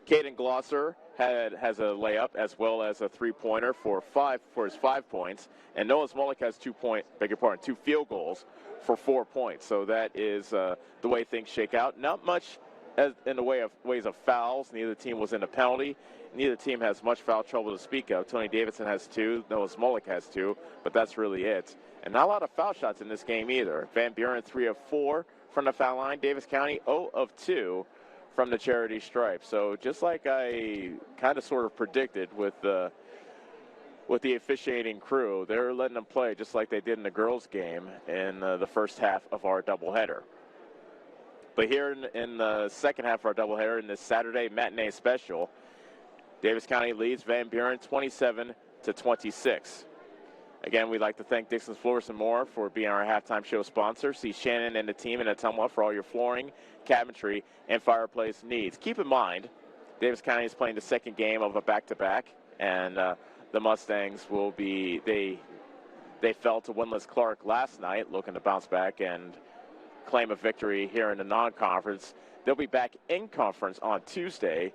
Caden Glosser has a layup as well as a 3-pointer for his 5 points, and Noah Smolik has 2 field goals for 4 points. So that is the way things shake out. Not much in the ways of fouls. Neither team was in a penalty. Neither team has much foul trouble to speak of. Tony Davidson has 2, Noah Smolik has 2, but that's really it. And not a lot of foul shots in this game either. Van Buren 3 of 4 from the foul line. Davis County 0 of 2 from the charity stripe. So just like I kind of sort of predicted with the officiating crew, they're letting them play just like they did in the girls' game in the first half of our doubleheader. But here in the second half of our doubleheader, in this Saturday matinee special, Davis County leads Van Buren 27-26. Again, we'd like to thank Dixon's Floors and More for being our halftime show sponsor. See Shannon and the team in Ottumwa for all your flooring, cabinetry, and fireplace needs. Keep in mind, Davis County is playing the second game of a back-to-back, and the Mustangs will be, they fell to winless Clark last night, looking to bounce back and claim a victory here in the non-conference. They'll be back in conference on Tuesday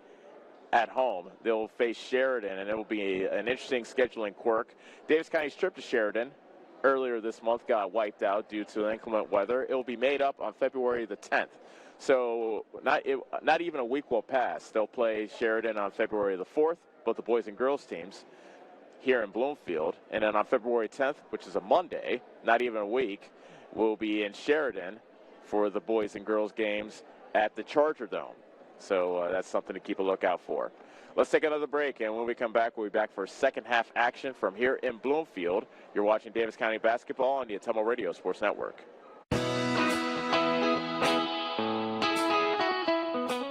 at home. They'll face Sheridan, and it will be an interesting scheduling quirk. Davis County's trip to Sheridan earlier this month got wiped out due to inclement weather. It will be made up on February the 10th. So not even a week will pass. They'll play Sheridan on February the 4th, both the boys and girls teams here in Bloomfield. And then on February 10th, which is a Monday, not even a week, we'll be in Sheridan for the boys and girls games at the Charger Dome. So that's something to keep a lookout for. Let's take another break, and when we come back, we'll be back for second half action from here in Bloomfield. You're watching Davis County basketball on the Ottumwa Radio Sports Network.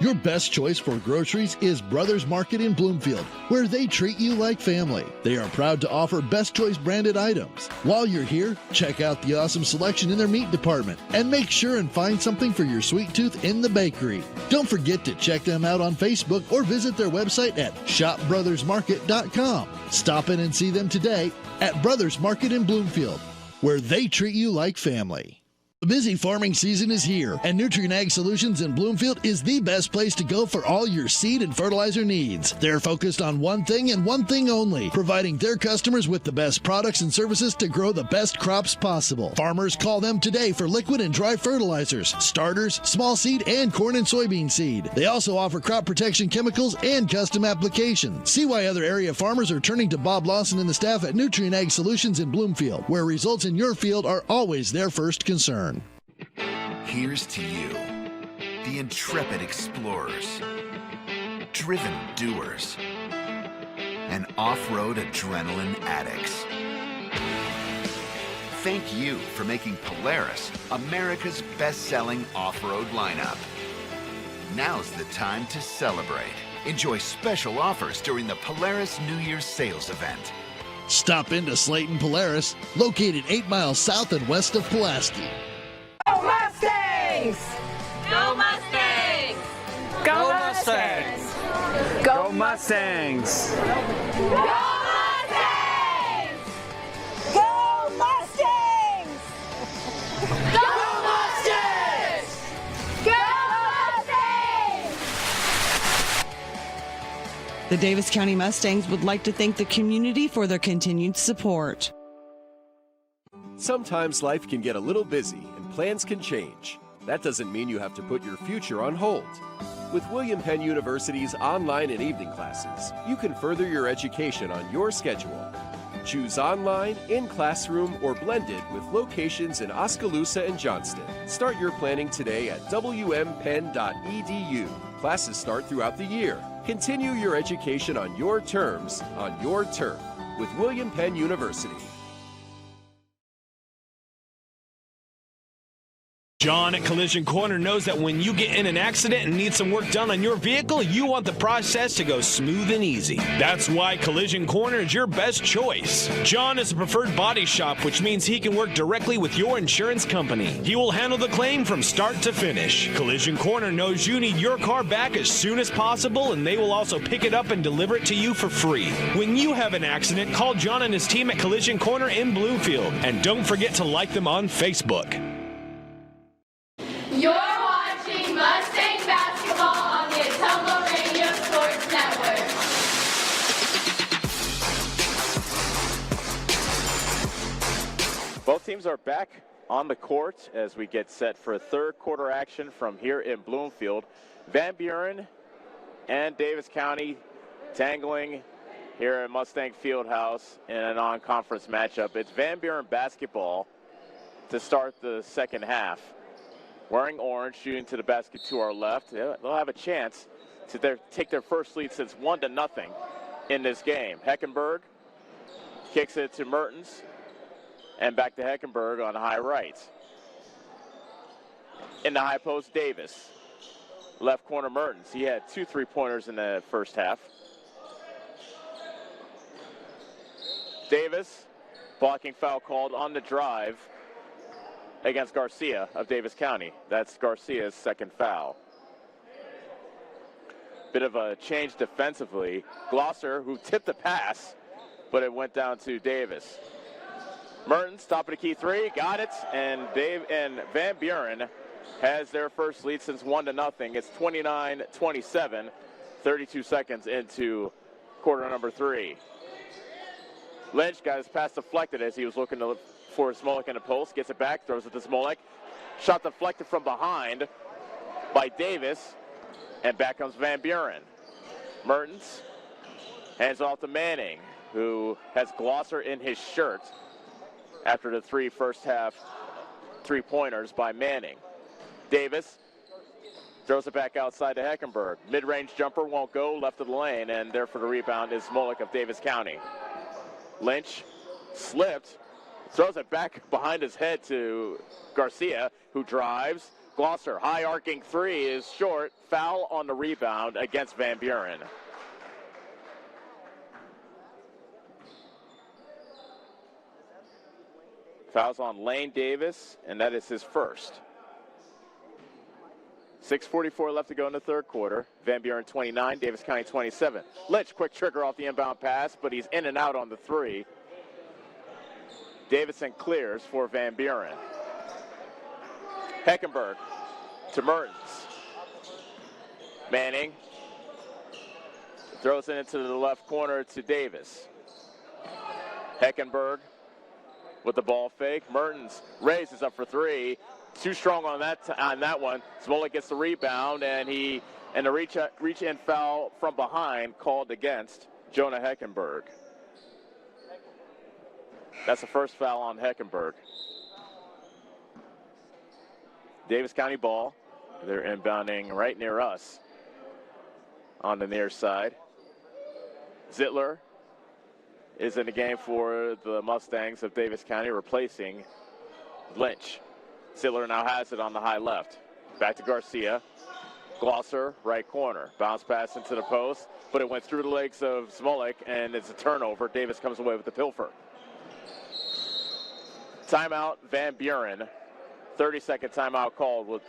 Your best choice for groceries is Brothers Market in Bloomfield, where they treat you like family. They are proud to offer Best Choice branded items. While you're here, check out the awesome selection in their meat department and make sure and find something for your sweet tooth in the bakery. Don't forget to check them out on Facebook or visit their website at shopbrothersmarket.com. Stop in and see them today at Brothers Market in Bloomfield, where they treat you like family. The busy farming season is here, and Nutrien Ag Solutions in Bloomfield is the best place to go for all your seed and fertilizer needs. They're focused on one thing and one thing only, providing their customers with the best products and services to grow the best crops possible. Farmers call them today for liquid and dry fertilizers, starters, small seed, and corn and soybean seed. They also offer crop protection chemicals and custom applications. See why other area farmers are turning to Bob Lawson and the staff at Nutrien Ag Solutions in Bloomfield, where results in your field are always their first concern. Here's to you, the intrepid explorers, driven doers, and off-road adrenaline addicts. Thank you for making Polaris America's best-selling off-road lineup. Now's the time to celebrate. Enjoy special offers during the Polaris New Year's sales event. Stop into Slayton Polaris, located 8 miles south and west of Pulaski. Go Mustangs! Go Mustangs! Go Mustangs! Go Mustangs! Go Mustangs! Go Mustangs! Go Mustangs! Go Mustangs! The Davis County Mustangs would like to thank the community for their continued support. Sometimes life can get a little busy and plans can change. That doesn't mean you have to put your future on hold. With William Penn University's online and evening classes, you can further your education on your schedule. Choose online, in classroom, or blended with locations in Oskaloosa and Johnston. Start your planning today at wmpenn.edu. Classes start throughout the year. Continue your education on your terms, on your turf, with William Penn University. John at Collision Corner knows that when you get in an accident and need some work done on your vehicle, you want the process to go smooth and easy. That's why Collision Corner is your best choice. John is a preferred body shop, which means he can work directly with your insurance company. He will handle the claim from start to finish. Collision Corner knows you need your car back as soon as possible, and they will also pick it up and deliver it to you for free. When you have an accident, call John and his team at Collision Corner in Bloomfield, and don't forget to like them on Facebook. You're watching Mustang basketball on the Atomo Radio Sports Network. Both teams are back on the court as we get set for third quarter action from here in Bloomfield. Van Buren and Davis County tangling here at Mustang Fieldhouse in a non-conference matchup. It's Van Buren basketball to start the second half. Wearing orange, shooting to the basket to our left. They'll have a chance to take their first lead since 1-0 in this game. Heckenberg kicks it to Mertens and back to Heckenberg on high right. In the high post, Davis. Left corner, Mertens. He had 2 3-pointers in the first half. Davis, blocking foul called on the drive against Garcia of Davis County. That's Garcia's second foul. Bit of a change defensively. Glosser, who tipped the pass, but it went down to Davis. Mertens, top of the key three, got it, and Van Buren has their first lead since 1-0. It's 29-27, 32 seconds into quarter number 3. Lynch got his pass deflected as he was looking for Smolik in the post, gets it back, throws it to Smolik. Shot deflected from behind by Davis, and back comes Van Buren. Mertens hands off to Manning, who has Glosser in his shirt after the 3 first half 3-pointers by Manning. Davis throws it back outside to Heckenberg. Mid-range jumper won't go, left of the lane, and there for the rebound is Smolik of Davis County. Lynch slipped, throws it back behind his head to Garcia, who drives. Glosser, high arcing three is short. Foul on the rebound against Van Buren. Fouls on Lane Davis, and that is his first. 6:44 left to go in the third quarter. Van Buren 29, Davis County 27. Lynch, quick trigger off the inbound pass, but he's in and out on the three. Davison clears for Van Buren. Heckenberg to Mertens. Manning throws it into the left corner to Davis. Heckenberg with the ball fake. Mertens raises up for three. Too strong on that one. Smolik gets the rebound, and the reach-in foul from behind called against Jonah Heckenberg. That's the first foul on Heckenberg. Davis County ball. They're inbounding right near us on the near side. Zittler is in the game for the Mustangs of Davis County, replacing Lynch. Zittler now has it on the high left. Back to Garcia. Glosser, right corner. Bounce pass into the post, but it went through the legs of Smolik, and it's a turnover. Davis comes away with the pilfer. Timeout, Van Buren. 30-second timeout called with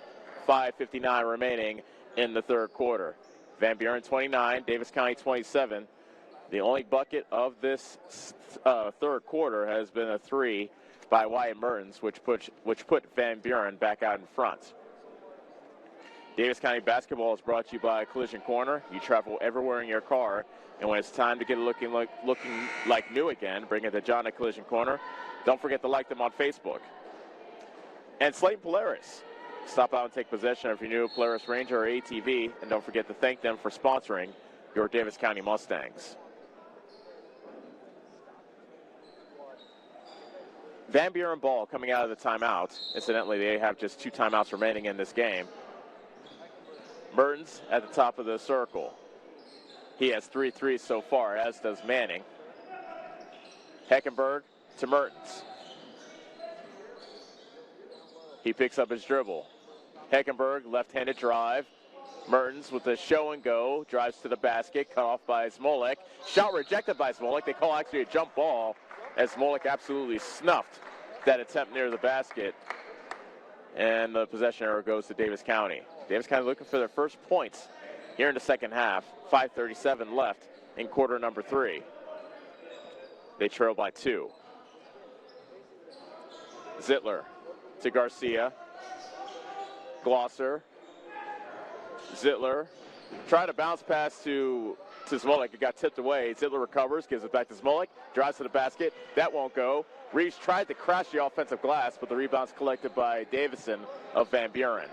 5:59 remaining in the third quarter. Van Buren 29, Davis County 27. The only bucket of this third quarter has been a three by Wyatt Mertens, which put Van Buren back out in front. Davis County basketball is brought to you by Collision Corner. You travel everywhere in your car, and when it's time to get it looking like new again, bring it to John at Collision Corner. Don't forget to like them on Facebook. And Slayton Polaris. Stop out and take possession of your new Polaris Ranger or ATV, and don't forget to thank them for sponsoring your Davis County Mustangs. Van Buren ball coming out of the timeout. Incidentally, they have just 2 timeouts remaining in this game. Mertens at the top of the circle. He has 3 threes so far, as does Manning. Heckenberg to Mertens. He picks up his dribble. Heckenberg, left-handed drive. Mertens with a show and go, drives to the basket, cut off by Smolik. Shot rejected by Smolik. They call actually a jump ball, as Smolik absolutely snuffed that attempt near the basket. And the possession error goes to Davis County. Davis County looking for their first points here in the second half. 5:37 left in quarter number 3. They trail by 2. Zittler to Garcia. Glosser. Zittler. Tried to bounce pass to Smolik. It got tipped away. Zittler recovers, gives it back to Smolik. Drives to the basket. That won't go. Reeves tried to crash the offensive glass, but the rebound's collected by Davison of Van Buren.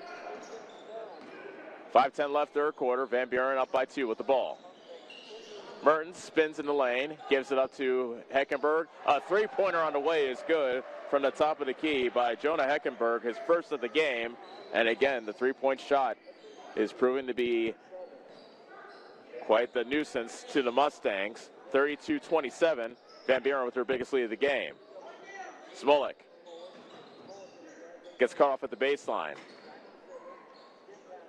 5:10 left third quarter. Van Buren up by 2 with the ball. Mertens spins in the lane, gives it up to Heckenberg. A three-pointer on the way is good from the top of the key by Jonah Heckenberg, his first of the game. And again, the three-point shot is proving to be quite the nuisance to the Mustangs. 32-27, Van Buren with their biggest lead of the game. Smolik gets cut off at the baseline.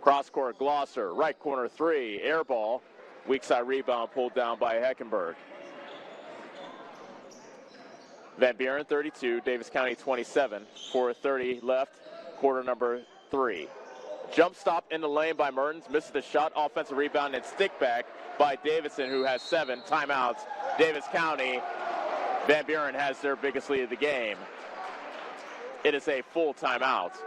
Cross-court Glosser, right corner 3, air ball. Weak side rebound pulled down by Heckenberg. Van Buren 32, Davis County 27. 4:30 left, quarter number 3. Jump stop in the lane by Mertens, misses the shot, offensive rebound, and stick back by Davison, who has 7 timeouts. Davis County, Van Buren has their biggest lead of the game. It is a full timeout.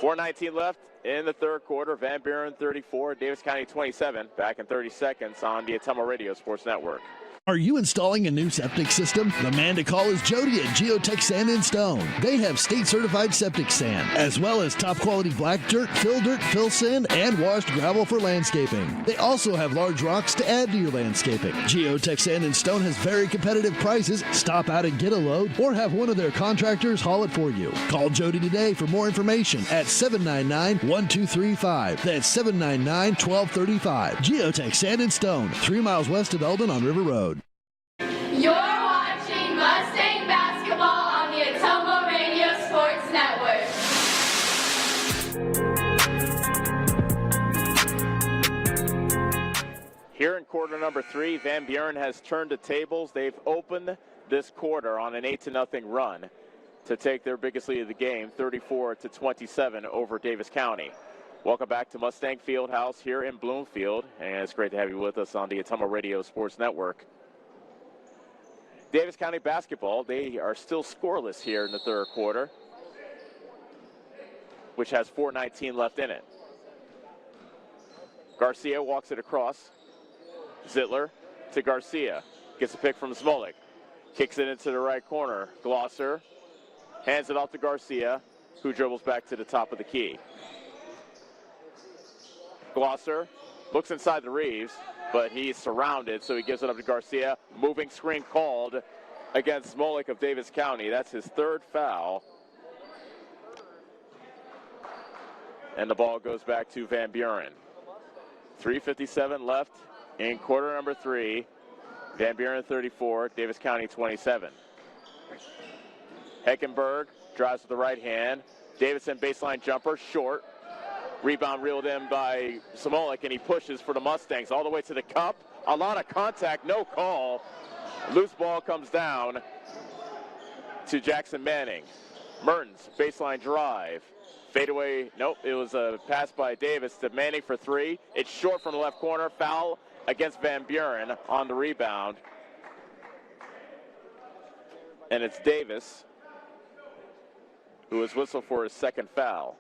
4:19 left in the third quarter. Van Buren 34, Davis County 27. Back in 30 seconds on the Ottumwa Radio Sports Network. Are you installing a new septic system? The man to call is Jody at Geotech Sand and Stone. They have state-certified septic sand, as well as top-quality black dirt, fill sand, and washed gravel for landscaping. They also have large rocks to add to your landscaping. Geotech Sand and Stone has very competitive prices. Stop out and get a load, or have one of their contractors haul it for you. Call Jody today for more information at 799-1235. That's 799-1235. Geotech Sand and Stone, 3 miles west of Eldon on River Road. You're watching Mustang basketball on the Ottumwa Radio Sports Network. quarter number 3. Van Buren has turned the tables. They've opened this quarter on an 8-0 run to take their biggest lead of the game, 34-27 over Davis County. Welcome back to Mustang Fieldhouse here in Bloomfield, and it's great to have you with us on the Atomo Radio Sports Network. Davis County basketball, they are still scoreless here in the third quarter, which has 4:19 left in it. Garcia walks it across. Zittler to Garcia. Gets a pick from Smolik. Kicks it into the right corner. Glosser hands it off to Garcia, who dribbles back to the top of the key. Glosser looks inside the Reeves, but he's surrounded, so he gives it up to Garcia. Moving screen called against Smolik of Davis County. That's his third foul. And the ball goes back to Van Buren. 3:57 left in quarter number 3. Van Buren 34, Davis County 27. Heckenberg drives with the right hand. Davidson baseline jumper, short. Rebound reeled in by Smolik, and he pushes for the Mustangs all the way to the cup. A lot of contact, no call. Loose ball comes down to Jackson Manning. Mertens, baseline drive. Fadeaway, nope, it was a pass by Davis to Manning for 3. It's short from the left corner. Foul against Van Buren on the rebound. And it's Davis who was whistled for his second foul.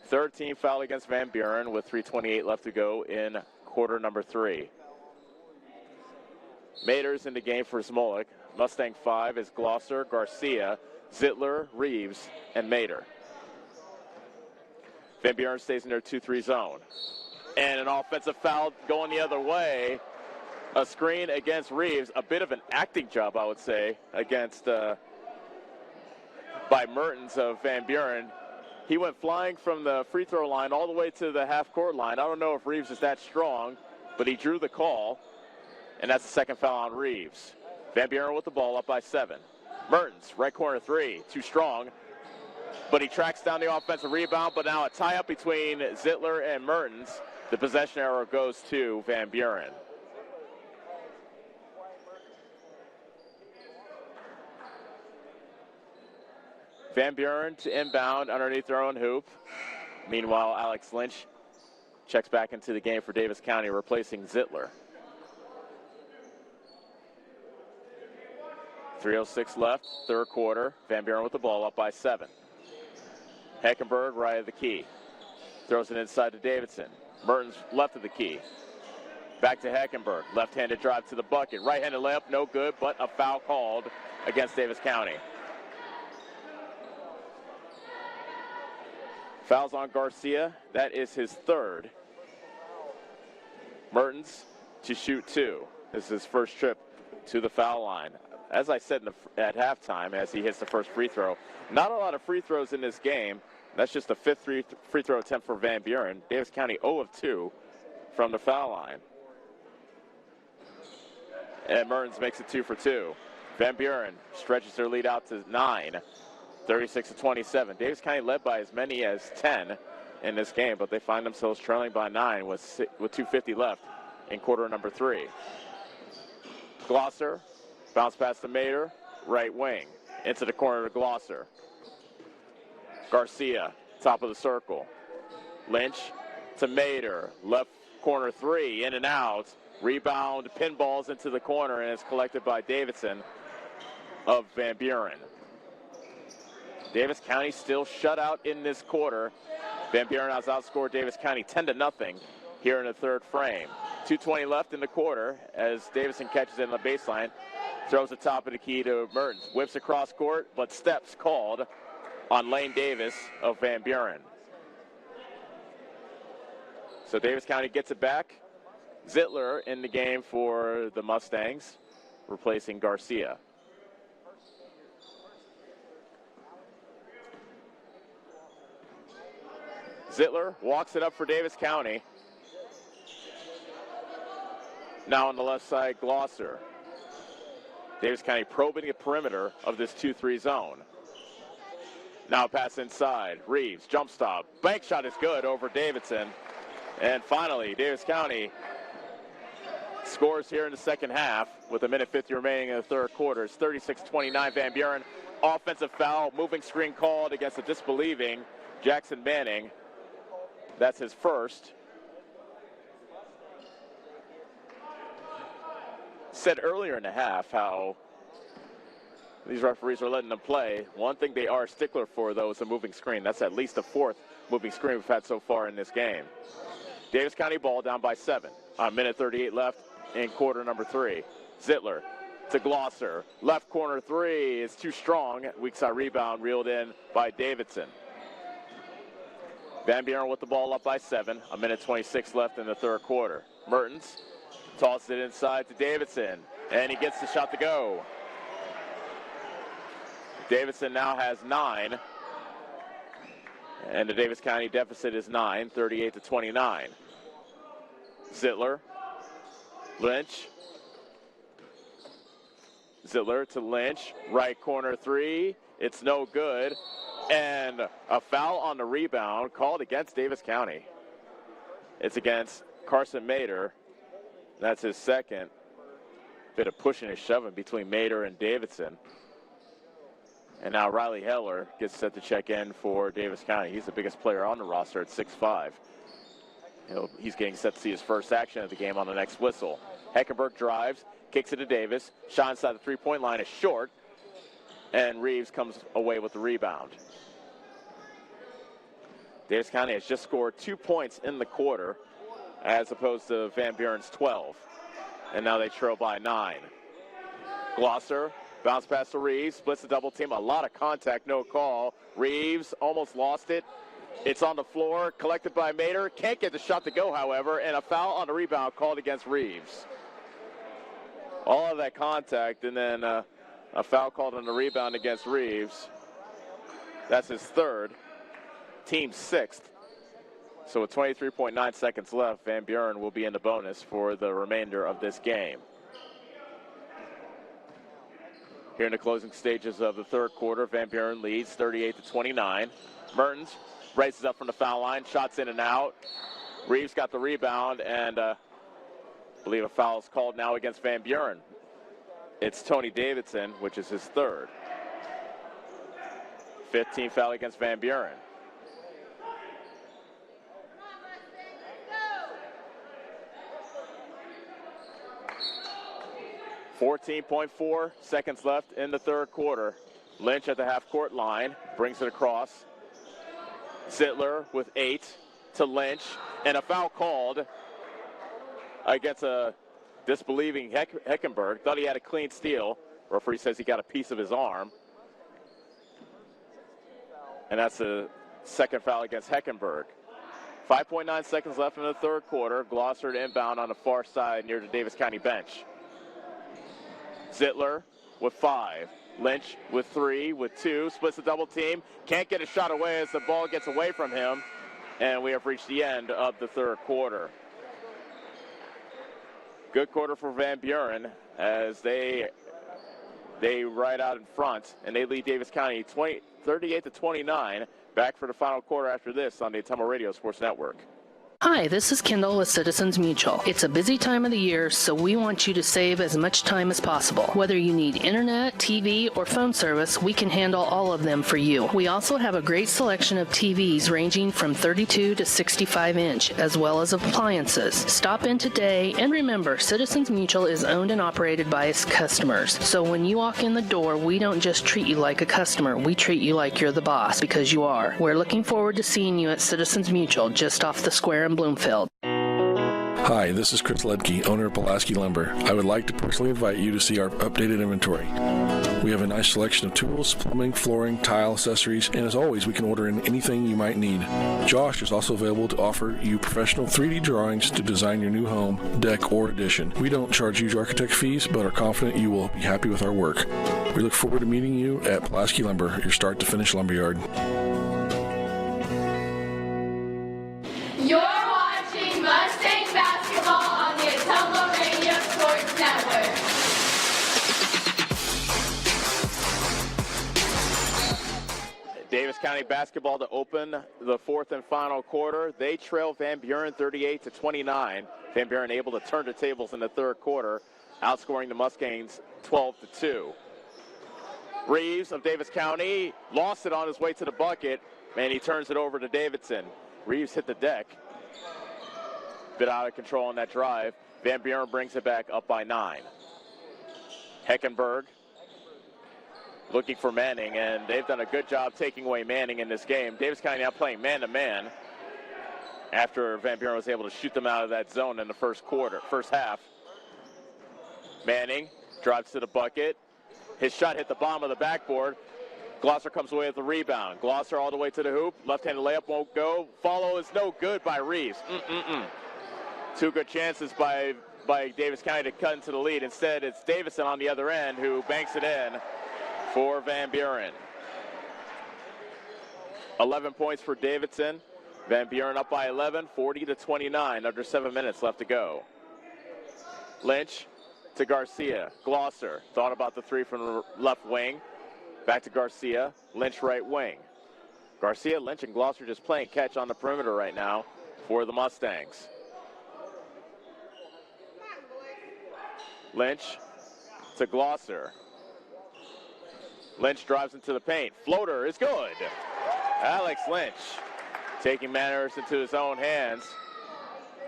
Third team foul against Van Buren with 3:28 left to go in quarter number 3. Mater's in the game for Smolik. Mustang 5 is Glosser, Garcia, Zittler, Reeves, and Mater. Van Buren stays in their 2-3 zone. And an offensive foul going the other way. A screen against Reeves. A bit of an acting job, I would say, against by Mertens of Van Buren. He went flying from the free throw line all the way to the half-court line. I don't know if Reeves is that strong, but he drew the call, and that's the second foul on Reeves. Van Buren with the ball up by 7. Mertens, right corner 3, too strong, but he tracks down the offensive rebound, but now a tie-up between Zittler and Mertens. The possession arrow goes to Van Buren. Van Buren to inbound underneath their own hoop. Meanwhile, Alex Lynch checks back into the game for Davis County, replacing Zittler. 3:06 left, third quarter. Van Buren with the ball up by 7. Heckenberg right of the key. Throws it inside to Davidson. Mertens left of the key. Back to Heckenberg. Left-handed drive to the bucket. Right-handed layup, no good, but a foul called against Davis County. Fouls on Garcia. That is his third. Mertens to shoot 2. This is his first trip to the foul line. As I said at halftime, as he hits the first free throw, not a lot of free throws in this game. That's just the 5th free throw attempt for Van Buren. Davis County 0 of 2 from the foul line. And Mertens makes it 2 for 2. Van Buren stretches their lead out to 9. 36-27. Davis County led by as many as 10 in this game, but they find themselves trailing by 9 with 2:50 left in quarter number 3. Glosser, bounce pass to Mater, right wing, into the corner to Glosser. Garcia, top of the circle. Lynch to Mater, left corner 3, in and out. Rebound, pinballs into the corner, and it's collected by Davidson of Van Buren. Davis County still shut out in this quarter. Van Buren has outscored Davis County 10-0 here in the third frame. 2:20 left in the quarter as Davidson catches it on the baseline. Throws the top of the key to Mertens. Whips across court, but steps called on Lane Davis of Van Buren. So Davis County gets it back. Zittler in the game for the Mustangs, replacing Garcia. Zittler walks it up for Davis County. Now on the left side, Glosser. Davis County probing the perimeter of this 2-3 zone. Now pass inside. Reeves, jump stop. Bank shot is good over Davidson. And finally, Davis County Scores here in the second half with 1:50 remaining in the third quarter. It's 36-29 Van Buren. Offensive foul, moving screen called against the disbelieving Jackson Manning. That's his first. Said earlier in the half how these referees are letting them play. One thing they are a stickler for, though, is a moving screen. That's at least the fourth moving screen we've had so far in this game. Davis County ball down by 7. 1:38 left in quarter number 3. Zittler to Glosser. Left corner 3 is too strong. Weak side rebound reeled in by Davidson. Van Buren with the ball up by 7. 1:26 left in the third quarter. Mertens tosses it inside to Davidson, and he gets the shot to go. Davidson now has 9, and the Davis County deficit is 9, 38-29. Zittler, Lynch. Zittler to Lynch, right corner 3. It's no good, and a foul on the rebound called against Davis County. It's against Carson Mader. That's his second. Bit of pushing and shoving between Mader and Davidson. And now Riley Heller gets set to check in for Davis County. He's the biggest player on the roster at 6'5". He's getting set to see his first action of the game on the next whistle. Heckenberg drives, kicks it to Davis. Shot inside the three-point line is short. And Reeves comes away with the rebound. Davis County has just scored 2 points in the quarter as opposed to Van Buren's 12. And now they trail by 9. Glosser, bounce pass to Reeves, splits the double team. A lot of contact, no call. Reeves almost lost it. It's on the floor, collected by Mader. Can't get the shot to go, however, and a foul on the rebound called against Reeves. All of that contact, and then a foul called on the rebound against Reeves. That's his third, team 6th. So with 23.9 seconds left, Van Buren will be in the bonus for the remainder of this game. Here in the closing stages of the third quarter, Van Buren leads 38-29. Mertens races up from the foul line, shots in and out. Reeves got the rebound, and I believe a foul is called now against Van Buren. It's Tony Davidson, which is his third. 15th foul against Van Buren. .4 seconds left in the third quarter. Lynch at the half-court line, brings it across. Zittler with 8 to Lynch, and a foul called against a disbelieving Heckenberg. Thought he had a clean steal. Referee says he got a piece of his arm. And that's the second foul against Heckenberg. 5.9 seconds left in the third quarter. Glosser to inbound on the far side near the Davis County bench. Zittler with 5. Lynch with 3, with 2, splits the double team. Can't get a shot away as the ball gets away from him. And we have reached the end of the third quarter. Good quarter for Van Buren as they ride out in front, and they lead Davis County 38-29. Back for the final quarter after this on the Ottumwa Radio Sports Network. Hi, this is Kendall with Citizens Mutual. It's a busy time of the year, so we want you to save as much time as possible. Whether you need internet, TV, or phone service, we can handle all of them for you. We also have a great selection of TVs ranging from 32 to 65 inch, as well as appliances. Stop in today, and remember, Citizens Mutual is owned and operated by its customers. So when you walk in the door, we don't just treat you like a customer, we treat you like you're the boss, because you are. We're looking forward to seeing you at Citizens Mutual, just off the square in Bloomfield. Hi, this is Chris Ledke, owner of Pulaski Lumber. I would like to personally invite you to see our updated inventory. We have a nice selection of tools, plumbing, flooring, tile, accessories, and as always, we can order in anything you might need. Josh is also available to offer you professional 3D drawings to design your new home, deck, or addition. We don't charge huge architect fees, but are confident you will be happy with our work. We look forward to meeting you at Pulaski Lumber, your start-to-finish lumberyard. You're watching Mustangs basketball on the Ottumwa Radio Sports Network. Davis County County basketball to open the fourth and final quarter. They trail Van Buren 38-29. Van Buren able to turn the tables in the third quarter, outscoring the Mustangs 12-2. Reeves of Davis County lost it on his way to the bucket, and he turns it over to Davidson. Reeves hit the deck. Bit out of control on that drive. Van Buren brings it back up by 9. Heckenberg looking for Manning, and they've done a good job taking away Manning in this game. Davis County now playing man-to-man after Van Buren was able to shoot them out of that zone in the first half. Manning drives to the bucket. His shot hit the bottom of the backboard. Glosser comes away with the rebound. Glosser all the way to the hoop. Left-handed layup won't go. Follow is no good by Reeves. Two good chances by Davis County to cut into the lead. Instead, it's Davison on the other end who banks it in for Van Buren. 11 points for Davidson. Van Buren up by 11, 40-29, under 7 minutes left to go. Lynch to Garcia. Glosser thought about the three from the left wing. Back to Garcia. Lynch right wing. Garcia, Lynch, and Glosser just playing catch on the perimeter right now for the Mustangs. Lynch to Glosser. Lynch drives into the paint. Floater is good. Alex Lynch taking matters into his own hands.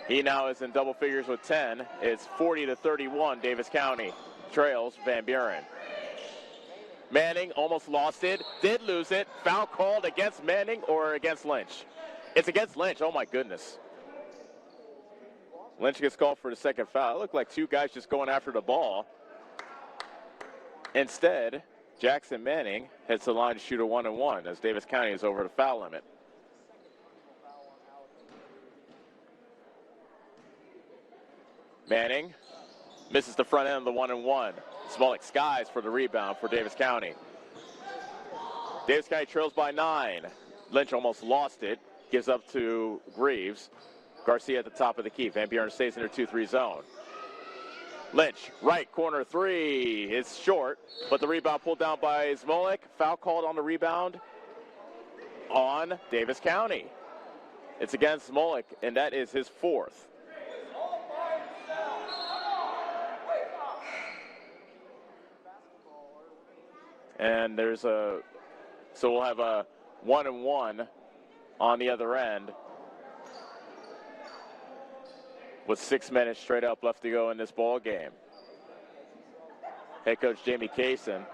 He now is in double figures with 10. It's 40-31. Davis County trails Van Buren. Manning almost lost it. Did lose it. Foul called against Manning or against Lynch? It's against Lynch. Oh, my goodness. Lynch gets called for the second foul. It looked like two guys just going after the ball. Instead, Jackson Manning heads to the line to shoot a 1-and-1 as Davis County is over the foul limit. Manning misses the front end of the 1-and-1. Smolik skies for the rebound for Davis County. Davis County trails by 9. Lynch almost lost it. Gives up to Reeves. Garcia at the top of the key. Van Buren stays in her 2-3 zone. Lynch, right corner three. It's short, but the rebound pulled down by Smolik. Foul called on the rebound on Davis County. It's against Smolik, and that is his fourth. And so we'll have a 1-and-1 on the other end with 6 minutes straight up left to go in this ball game. Head coach Jamie Kaysen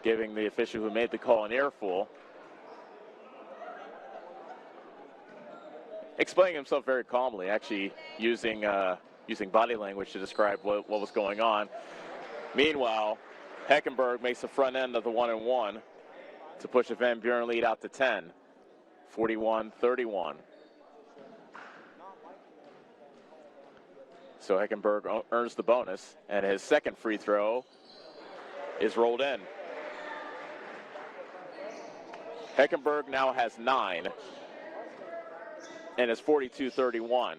giving the official who made the call an earful. Explaining himself very calmly, actually using body language to describe what was going on. Meanwhile, Heckenberg makes the front end of the 1-and-1 to push the Van Buren lead out to 10, 41-31. So Heckenberg earns the bonus, and his second free throw is rolled in. Heckenberg now has 9, and it's 42-31.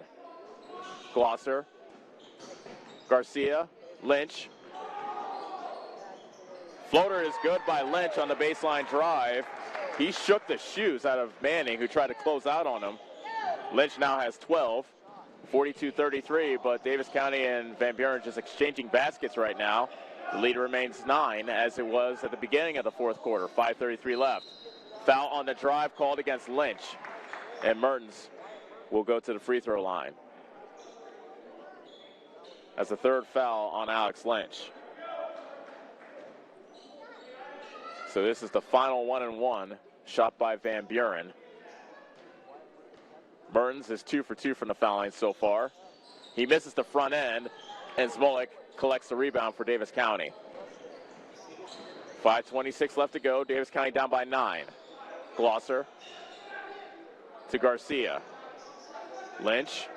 Glosser, Garcia, Lynch. Floater is good by Lynch on the baseline drive. He shook the shoes out of Manning, who tried to close out on him. Lynch now has 12. 42-33, but Davis County and Van Buren just exchanging baskets right now. The lead remains 9, as it was at the beginning of the fourth quarter. 5:33 left. Foul on the drive called against Lynch, and Mertens will go to the free throw line. That's the third foul on Alex Lynch. So this is the final 1-and-1 shot by Van Buren. Mertens is 2 for 2 from the foul line so far. He misses the front end, and Smolik collects the rebound for Davis County. 5:26 left to go. Davis County down by 9. Glosser to Garcia. Lynch.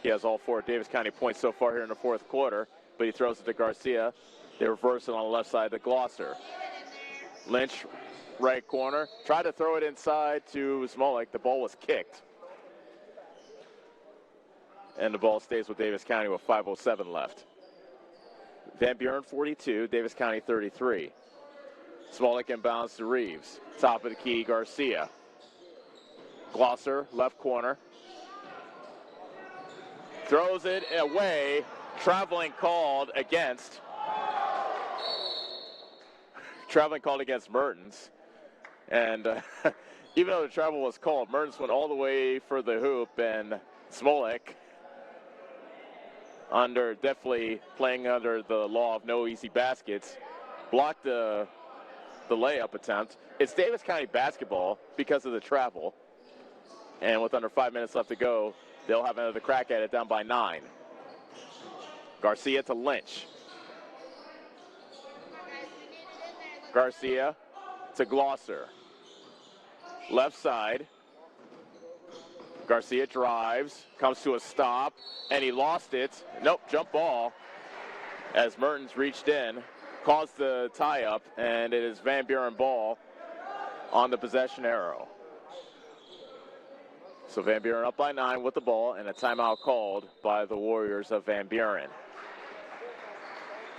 He has all 4 Davis County points so far here in the fourth quarter, but he throws it to Garcia. They reverse it on the left side to Glosser. Lynch, right corner. Tried to throw it inside to Smolik. The ball was kicked. And the ball stays with Davis County with 5:07 left. Van Buren 42, Davis County 33. Smolik inbounds to Reeves. Top of the key, Garcia. Glosser, left corner. Throws it away. Traveling called against Mertens. And even though the travel was called, Mertens went all the way for the hoop, and Smolik, definitely playing under the law of no easy baskets, blocked the layup attempt. It's Davis County basketball because of the travel. And with under 5 minutes left to go, they'll have another crack at it, down by 9. Garcia to Lynch. Garcia to Glosser. Left side. Garcia drives, comes to a stop, and he lost it. Nope, jump ball as Mertens reached in, caused the tie-up, and it is Van Buren ball on the possession arrow. So Van Buren up by 9 with the ball, and a timeout called by the Warriors of Van Buren.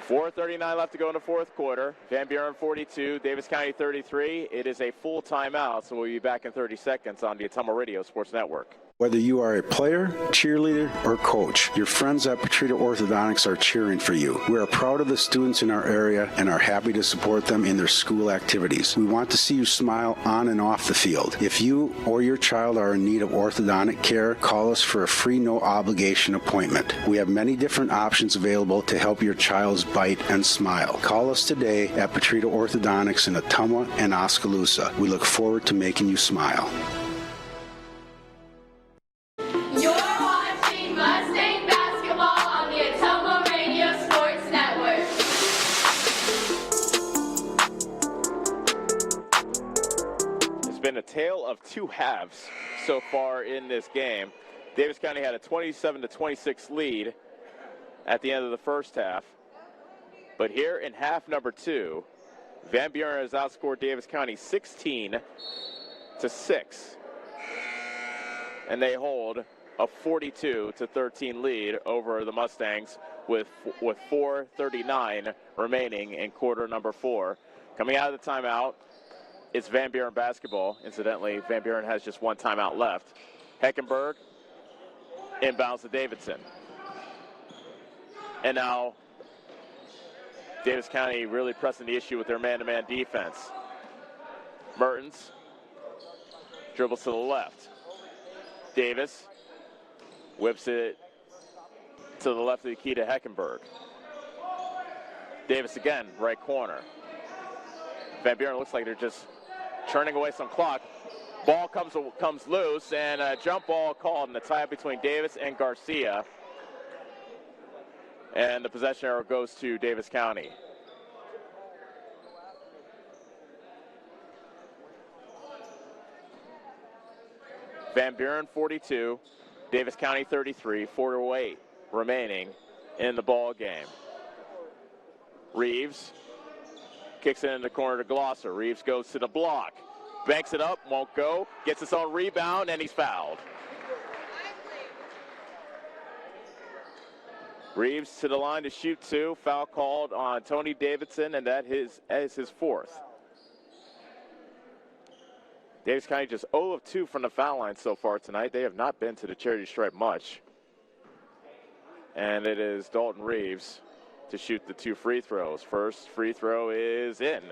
4:39 left to go in the fourth quarter. Van Buren 42, Davis County 33. It is a full timeout, so we'll be back in 30 seconds on the Ottumwa Radio Sports Network. Whether you are a player, cheerleader, or coach, your friends at Petrita Orthodontics are cheering for you. We are proud of the students in our area and are happy to support them in their school activities. We want to see you smile on and off the field. If you or your child are in need of orthodontic care, call us for a free, no-obligation appointment. We have many different options available to help your child's bite and smile. Call us today at Petrita Orthodontics in Ottumwa and Oskaloosa. We look forward to making you smile. You're watching Mustang basketball on the Ottumwa Radio Sports Network. It's been a tale of two halves so far in this game. Davis County had a 27-26 lead at the end of the first half. But here in half number 2, Van Buren has outscored Davis County 16-6. And they hold a 42-13 lead over the Mustangs with 4:39 remaining in quarter number 4. Coming out of the timeout, it's Van Buren basketball. Incidentally, Van Buren has just one timeout left. Heckenberg inbounds to Davidson. And now Davis County really pressing the issue with their man-to-man defense. Mertens dribbles to the left. Davis whips it to the left of the key to Heckenberg. Davis again, right corner. Van Buren looks like they're just churning away some clock. Ball comes loose, and a jump ball called, and a tie between Davis and Garcia. And the possession arrow goes to Davis County. Van Buren 42, Davis County 33, 4:08 remaining in the ball game. Reeves kicks it in the corner to Glosser. Reeves goes to the block, banks it up, won't go, gets his own rebound, and he's fouled. Reeves to the line to shoot 2. Foul called on Tony Davidson, and that is his 4th. Davis County just 0 of 2 from the foul line so far tonight. They have not been to the charity stripe much. And it is Dalton Reeves to shoot the 2 free throws. First free throw is in.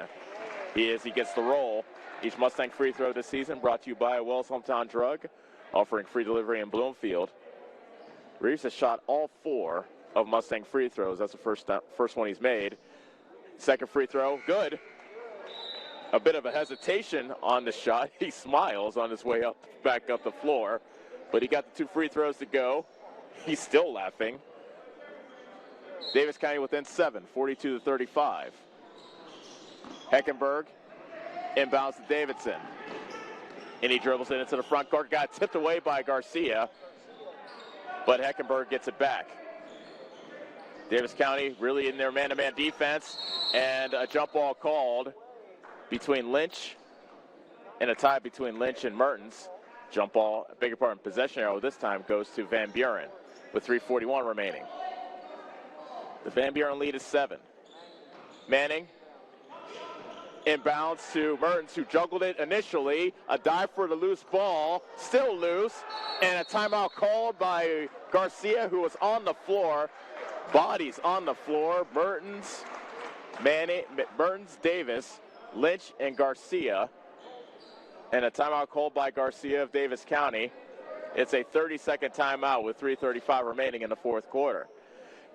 He gets the roll. Each Mustang free throw this season brought to you by Wells Hometown Drug, offering free delivery in Bloomfield. Reeves has shot all 4 of Mustang free throws. That's the first one he's made. Second free throw, good. A bit of a hesitation on the shot. He smiles on his way back up the floor, but he got the 2 free throws to go. He's still laughing. Davis County within 7, 42-35. Heckenberg inbounds to Davidson, and he dribbles it into the front court. Got tipped away by Garcia, but Heckenberg gets it back. Davis County really in their man-to-man defense, and a jump ball called between Lynch, and a tie between Lynch and Mertens. Jump ball, bigger part in possession arrow this time goes to Van Buren with 3:41 remaining. The Van Buren lead is 7. Manning Inbounds to Mertens, who juggled it initially. A dive for the loose ball, still loose, and a timeout called by Garcia, who was on the floor. Bodies on the floor. Mertens, Davis, Lynch, and Garcia. And a timeout called by Garcia of Davis County. It's a 30-second timeout with 3:35 remaining in the fourth quarter.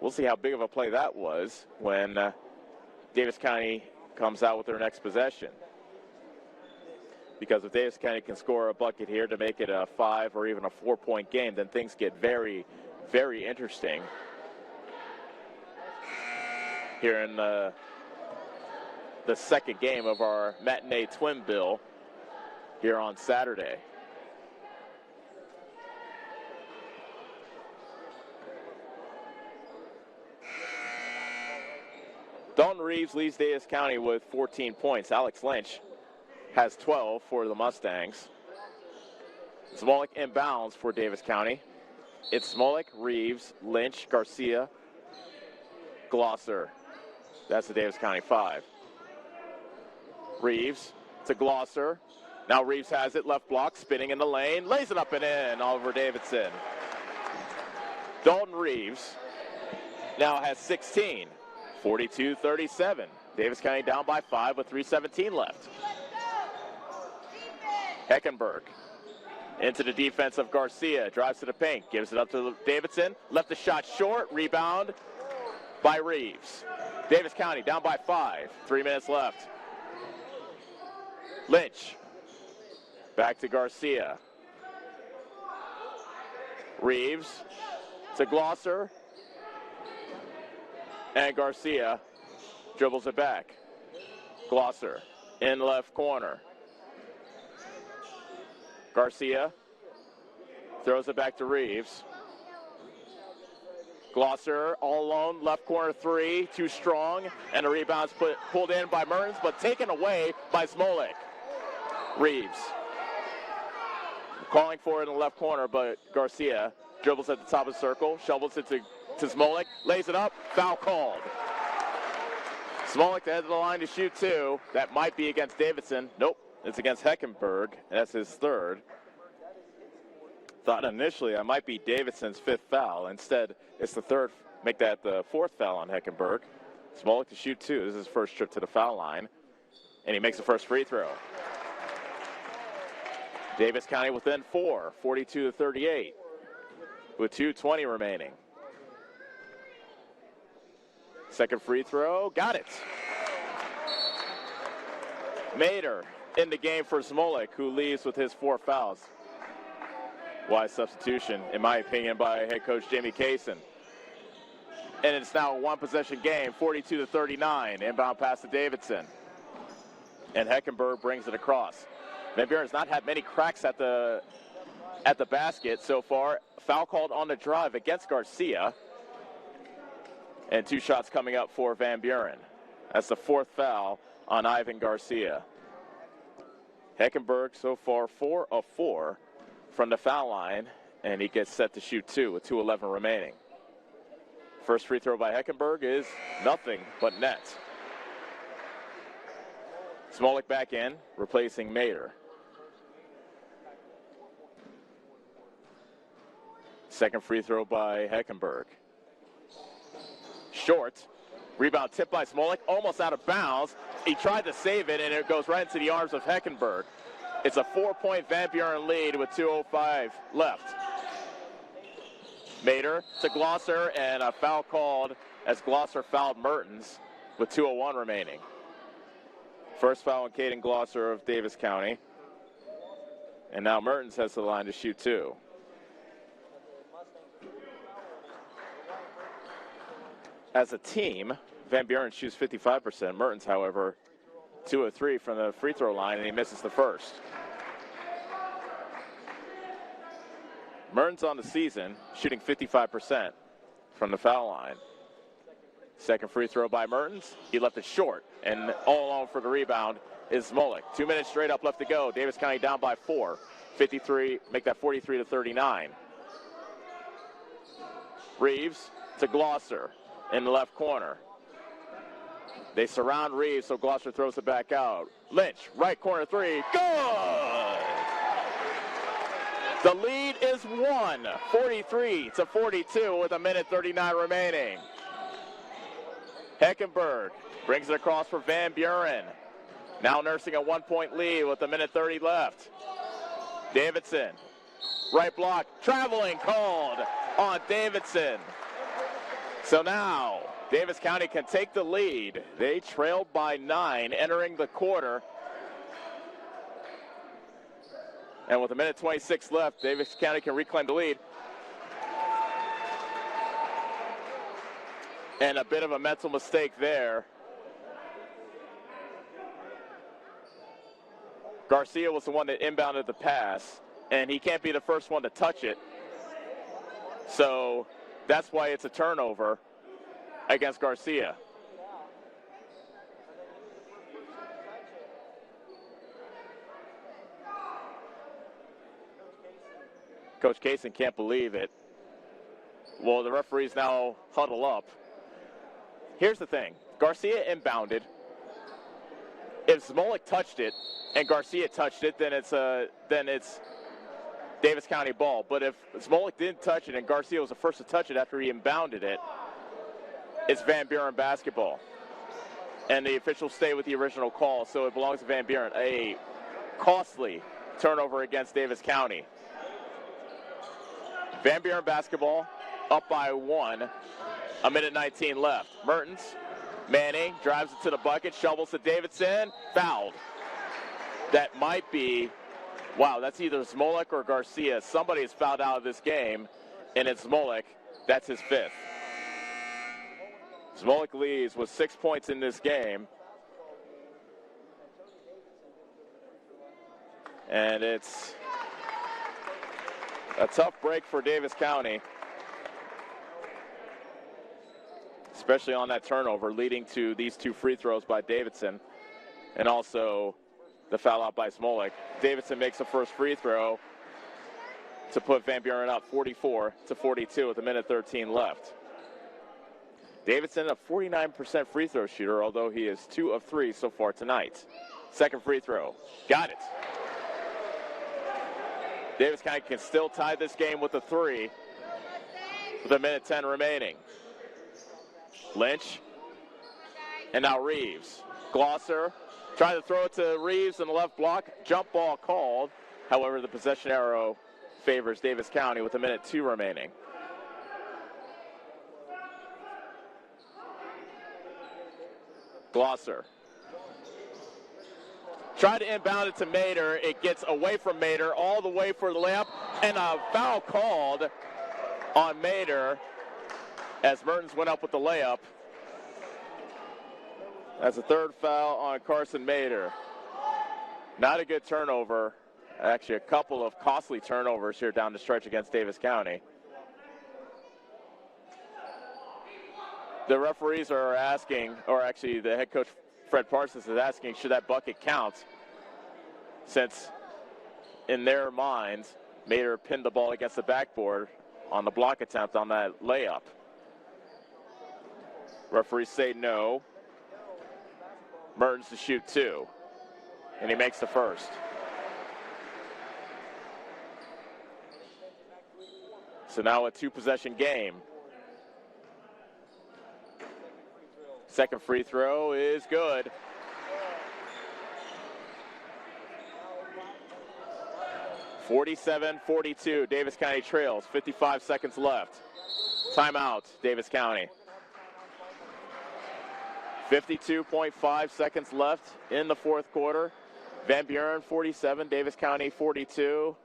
We'll see how big of a play that was when Davis County comes out with their next possession. Because if Davis County can score a bucket here to make it a 5 or even a 4-point game, then things get very, very interesting here in the second game of our matinee twin bill here on Saturday. Dalton Reeves leads Davis County with 14 points. Alex Lynch has 12 for the Mustangs. Smolik inbounds for Davis County. It's Smolik, Reeves, Lynch, Garcia, Glosser. That's the Davis County 5. Reeves to Glosser. Now Reeves has it, left block, spinning in the lane, lays it up and in, Oliver Davidson. Dalton Reeves now has 16. 42-37. Davis County down by 5 with 3:17 left. Heckenberg into the defense of Garcia. Drives to the paint. Gives it up to Davidson. Left the shot short. Rebound by Reeves. Davis County down by 5. 3 minutes left. Lynch. Back to Garcia. Reeves to Glosser. And Garcia dribbles it back. Glosser in left corner. Garcia throws it back to Reeves. Glosser all alone, left corner 3, too strong, and the rebound's pulled in by Mertens, but taken away by Smolik. Reeves calling for it in the left corner, but Garcia dribbles at the top of the circle, shovels it to Smolik, lays it up, foul called. Smolik to head to the line to shoot 2. That might be against Davidson. Nope, it's against Heckenberg. That's his 3rd. Thought initially that might be Davidson's 5th foul. Instead, it's the 3rd. Make that the 4th foul on Heckenberg. Smolik to shoot 2. This is his first trip to the foul line. And he makes the first free throw. Davis County within 4, 42-38, with 2:20 remaining. Second free throw, got it. Mader in the game for Smolik, who leaves with his 4 fouls. Wise substitution, in my opinion, by head coach Jamie Kaysen. And it's now a 1-possession game, 42-39. Inbound pass to Davidson. And Heckenberg brings it across. Van Buren's not had many cracks at the basket so far. Foul called on the drive against Garcia. And 2 shots coming up for Van Buren. That's the 4th foul on Ivan Garcia. Heckenberg so far 4 of 4 from the foul line, and he gets set to shoot 2 with 2:11 remaining. First free throw by Heckenberg is nothing but net. Smolik back in, replacing Mader. Second free throw by Heckenberg. Short. Rebound tipped by Smolik, almost out of bounds. He tried to save it, and it goes right into the arms of Heckenberg. It's a 4-point Van Buren lead with 2:05 left. Mader to Glosser, and a foul called as Glosser fouled Mertens with 2:01 remaining. First foul on Caden Glosser of Davis County. And now Mertens has the line to shoot 2. As a team, Van Buren shoots 55%. Mertens, however, 2 of 3 from the free throw line, and he misses the first. Mertens on the season, shooting 55% from the foul line. Second free throw by Mertens. He left it short, and all alone for the rebound is Smolik. 2 minutes straight up left to go. Davis County down by 4. 53, make that 43-39. Reeves to Glosser in the left corner. They surround Reeves, so Gloucester throws it back out. Lynch, right corner three, good! The lead is 43-42 with 1:39 remaining. Heckenberg brings it across for Van Buren. Now nursing a 1-point lead with 1:30 left. Davidson, right block, traveling called on Davidson. So now Davis County can take the lead. They trailed by 9 entering the quarter. And with 1:26 left, Davis County can reclaim the lead. And a bit of a mental mistake there. Garcia was the one that inbounded the pass, and he can't be the first one to touch it. So that's why it's a turnover against Garcia. Coach Kaysen can't believe it. Well, the referees now huddle up. Here's the thing. Garcia inbounded. If Smolik touched it and Garcia touched it, then it's Davis County ball. But if Smolik didn't touch it and Garcia was the first to touch it after he inbounded it, it's Van Buren basketball. And the officials stay with the original call, so it belongs to Van Buren. A costly turnover against Davis County. Van Buren basketball up by 1. 1:19 left. Mertens, Manning drives it to the bucket, shovels to Davidson, fouled. That might be, wow, that's either Smolik or Garcia. Somebody is fouled out of this game, and it's Smolik. That's his 5th. Smolik leads with 6 points in this game. And it's a tough break for Davis County, especially on that turnover, leading to these 2 free throws by Davidson and also the foul out by Smolik. Davidson makes the first free throw to put Van Buren up 44-42 with 1:13 left. Davidson, a 49% free throw shooter, although he is 2 of 3 so far tonight. Second free throw. Got it. Davis County can still tie this game with a 3 with 1:10 remaining. Lynch. And now Reeves. Glosser trying to throw it to Reeves in the left block. Jump ball called. However, the possession arrow favors Davis County with 1:02 remaining. Glosser. Tried to inbound it to Mader. It gets away from Mader all the way for the layup. And a foul called on Mader as Mertens went up with the layup. That's a 3rd foul on Carson Mader. Not a good turnover. Actually, a couple of costly turnovers here down the stretch against Davis County. The referees are asking, or actually the head coach Fred Parsons is asking, should that bucket count? Since in their minds, Mader pinned the ball against the backboard on the block attempt on that layup. Referees say no. Mertens to shoot 2, and he makes the first. So now a 2-possession game. Second free throw is good. (47-42). Davis County trails. 55 seconds left. Timeout, Davis County. 52.5 seconds left in the 4th quarter. Van Buren 47, Davis County 42.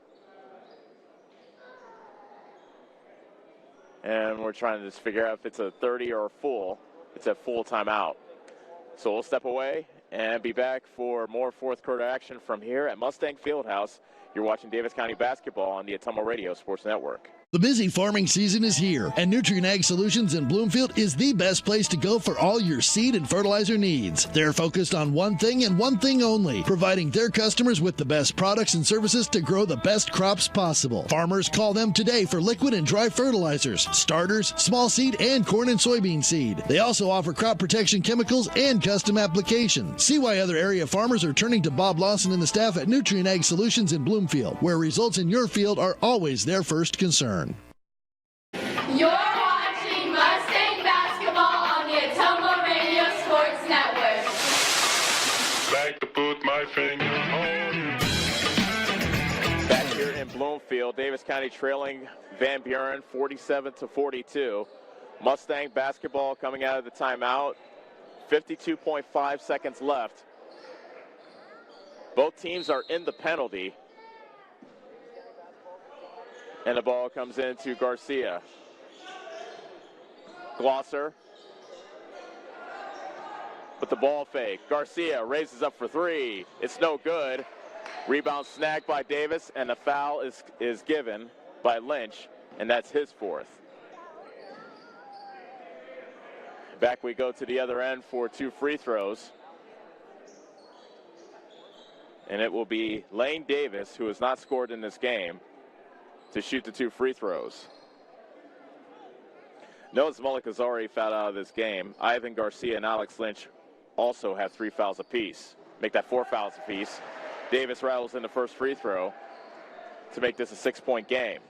And we're trying to just figure out if it's a 30 or a full. It's a full timeout. So we'll step away and be back for more 4th quarter action from here at Mustang Fieldhouse. You're watching Davis County basketball on the Atomo Radio Sports Network. The busy farming season is here, and Nutrien Ag Solutions in Bloomfield is the best place to go for all your seed and fertilizer needs. They're focused on one thing and one thing only, providing their customers with the best products and services to grow the best crops possible. Farmers call them today for liquid and dry fertilizers, starters, small seed, and corn and soybean seed. They also offer crop protection chemicals and custom applications. See why other area farmers are turning to Bob Lawson and the staff at Nutrien Ag Solutions in Bloomfield, where results in your field are always their first concern. You're watching Mustang basketball on the Atomo Radio Sports Network. Like to put my finger on. Back here in Bloomfield, Davis County trailing Van Buren 47-42. Mustang basketball coming out of the timeout. 52.5 seconds left. Both teams are in the penalty. And the ball comes into Garcia. Glosser with the ball fake. Garcia raises up for three. It's no good. Rebound snagged by Davis, and a foul is given by Lynch, and that's his fourth. Back we go to the other end for two free throws. And it will be Lane Davis, who has not scored in this game, to shoot the two free throws. Noah Zmolik has already fouled out of this game. Ivan Garcia and Alex Lynch also have 3 fouls apiece. Make that 4 fouls apiece. Davis rattles in the first free throw to make this a 6-point game.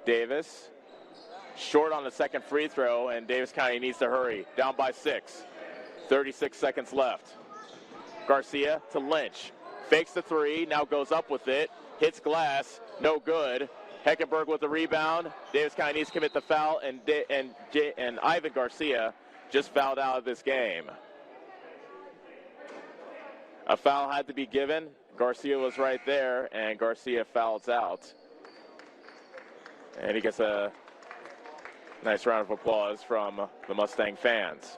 Davis short on the second free throw, and Davis County needs to hurry. Down by 6. 36 seconds left. Garcia to Lynch. Fakes the three, now goes up with it. Hits glass, no good. Heckenberg with the rebound. Davis County needs to commit the foul, and Ivan Garcia just fouled out of this game. A foul had to be given. Garcia was right there, and Garcia fouls out. And he gets a nice round of applause from the Mustang fans.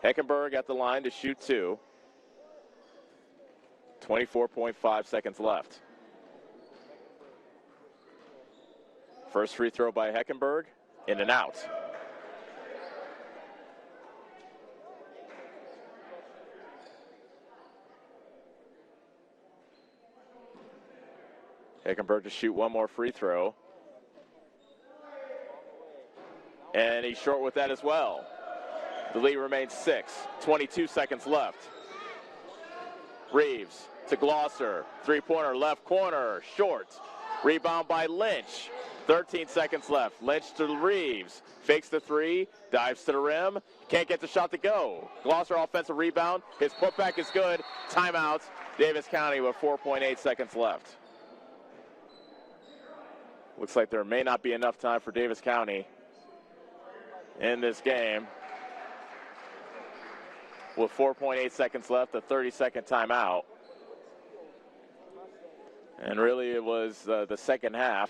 Heckenberg at the line to shoot 2. 24.5 seconds left. First free throw by Heckenberg, in and out. Heckenberg to shoot one more free throw. And he's short with that as well. The lead remains 6. 22 seconds left. Reeves to Glosser. Three-pointer left corner. Short. Rebound by Lynch. 13 seconds left. Lynch to Reeves. Fakes the three. Dives to the rim. Can't get the shot to go. Glosser offensive rebound. His putback is good. Timeout. Davis County with 4.8 seconds left. Looks like there may not be enough time for Davis County in this game. With 4.8 seconds left, a 30-second timeout. And really it was the second half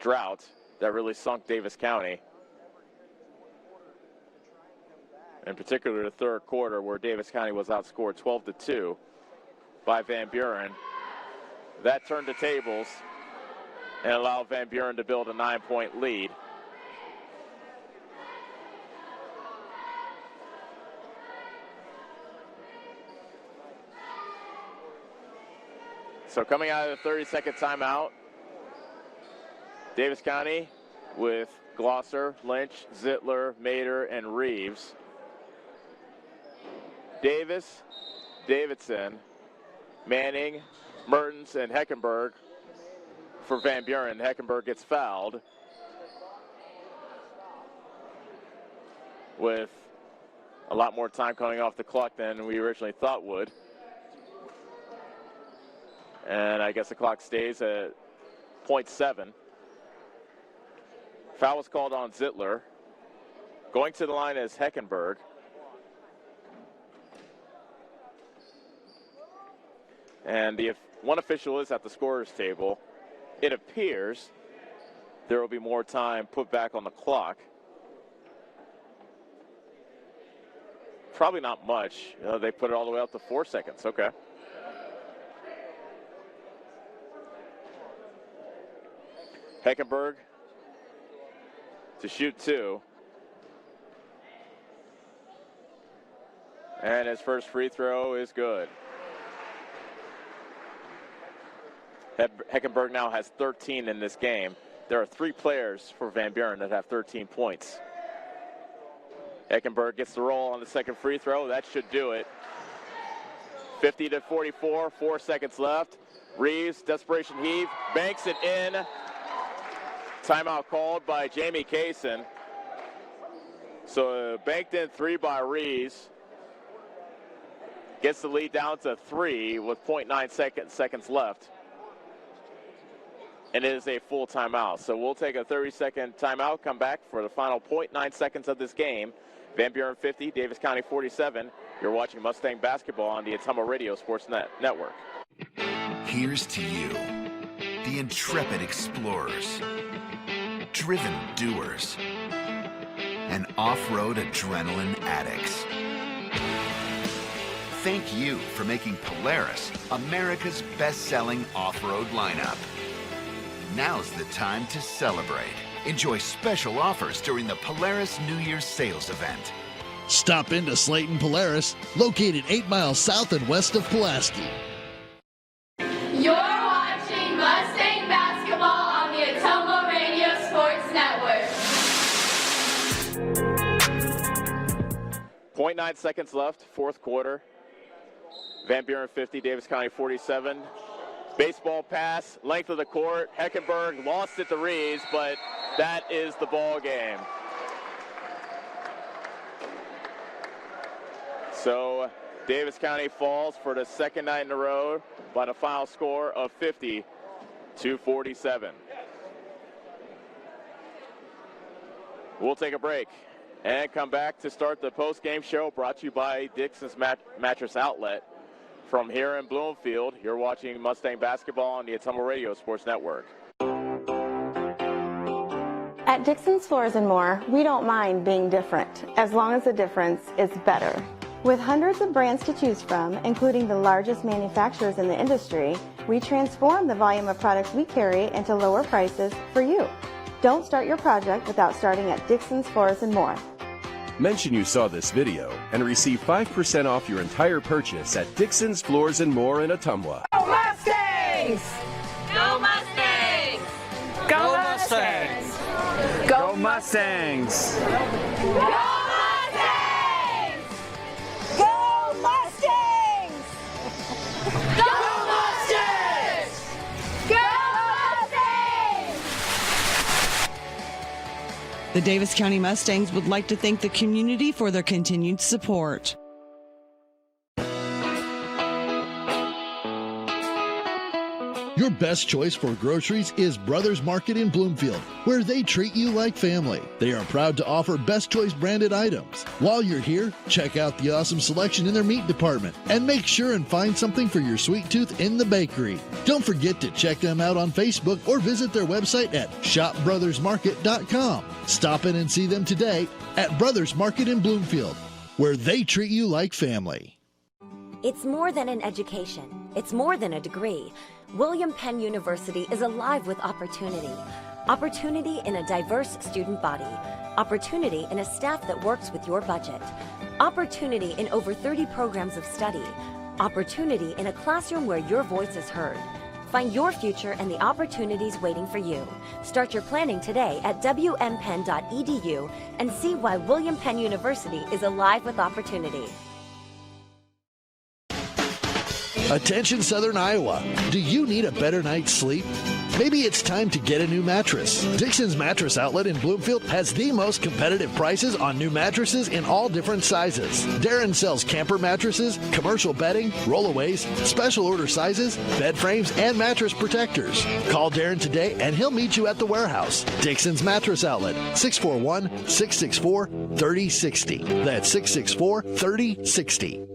drought that really sunk Davis County. In particular, the third quarter, where Davis County was outscored 12-2 by Van Buren. That turned the tables and allowed Van Buren to build a 9-point lead. So coming out of the 30-second timeout, Davis County with Glosser, Lynch, Zittler, Mader, and Reeves. Davis, Davidson, Manning, Mertens, and Heckenberg for Van Buren. Heckenberg gets fouled with a lot more time coming off the clock than we originally thought would. And I guess the clock stays at 0.7. Foul was called on Zittler. Going to the line is Heckenberg. And the one official is at the scorer's table. It appears there will be more time put back on the clock. probably not much. They put it all the way up to 4 seconds. Okay. Heckenberg to shoot 2. And his first free throw is good. Heckenberg now has 13 in this game. There are 3 players for Van Buren that have 13 points. Heckenberg gets the roll on the second free throw. That should do it. 50-44, 4 seconds left. Reeves, desperation heave, banks it in. Timeout called by Jamie Kaysen. So banked in 3 by Reeves. Gets the lead down to 3 with 0.9 seconds left. And it is a full timeout. So we'll take a 30-second timeout, come back for the final 0.9 seconds of this game. Van Buren 50, Davis County 47. You're watching Mustang basketball on the Ottumwa Radio Sports Network. Here's to you, the intrepid explorers, driven doers, and off-road adrenaline addicts. Thank you for making Polaris America's best-selling off-road lineup. Now's the time to celebrate. Enjoy special offers during the Polaris New Year's sales event. Stop into Slayton Polaris, located 8 miles south and west of Pulaski. You're watching Mustang basketball on the Ottumwa Radio Sports Network. 0.9 seconds left, fourth quarter. Van Buren 50, Davis County 47. Baseball pass, length of the court. Heckenberg lost it to Reeves, but that is the ball game. So Davis County falls for the second night in a row by the final score of 50-47. We'll take a break and come back to start the post-game show, brought to you by Dixon's Mattress Outlet. From here in Bloomfield, you're watching Mustang basketball on the Ottumwa Radio Sports Network. At Dixon's Floors and More, we don't mind being different, as long as the difference is better. With hundreds of brands to choose from, including the largest manufacturers in the industry, we transform the volume of products we carry into lower prices for you. Don't start your project without starting at Dixon's Floors and More. Mention you saw this video and receive 5% off your entire purchase at Dixon's Floors and More in Ottumwa. Go Mustangs! Go Mustangs! Go Mustangs! Go Mustangs! Go Mustangs! Go Mustangs! Go Mustangs! Go Mustangs! The Davis County Mustangs would like to thank the community for their continued support. Your best choice for groceries is Brothers Market in Bloomfield, where they treat you like family. They are proud to offer Best Choice branded items. While you're here, check out the awesome selection in their meat department and make sure and find something for your sweet tooth in the bakery. Don't forget to check them out on Facebook or visit their website at shopbrothersmarket.com. Stop in and see them today at Brothers Market in Bloomfield, where they treat you like family. It's more than an education. It's more than a degree. William Penn University is alive with opportunity. Opportunity in a diverse student body. Opportunity in a staff that works with your budget. Opportunity in over 30 programs of study. Opportunity in a classroom where your voice is heard. Find your future and the opportunities waiting for you. Start your planning today at wmpenn.edu and see why William Penn University is alive with opportunity. Attention Southern Iowa, do you need a better night's sleep? Maybe it's time to get a new mattress. Dixon's Mattress Outlet in Bloomfield has the most competitive prices on new mattresses in all different sizes. Darren sells camper mattresses, commercial bedding, rollaways, special order sizes, bed frames, and mattress protectors. Call Darren today and he'll meet you at the warehouse. Dixon's Mattress Outlet, 641-664-3060. That's 664-3060.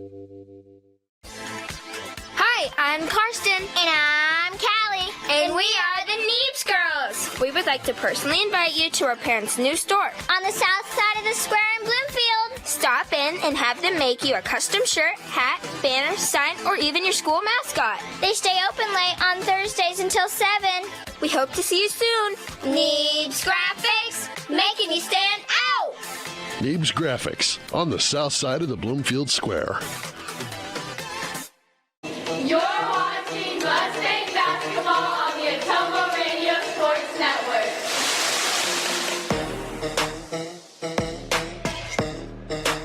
Hi, I'm Karsten. And I'm Callie. And we are the Neebs Girls. We would like to personally invite you to our parents' new store on the south side of the square in Bloomfield. Stop in and have them make you a custom shirt, hat, banner, sign, or even your school mascot. They stay open late on Thursdays until 7. We hope to see you soon. Neebs Graphics, making you stand out. Neebs Graphics on the south side of the Bloomfield Square. You're watching Mustang basketball on the Atomo Radio Sports Network.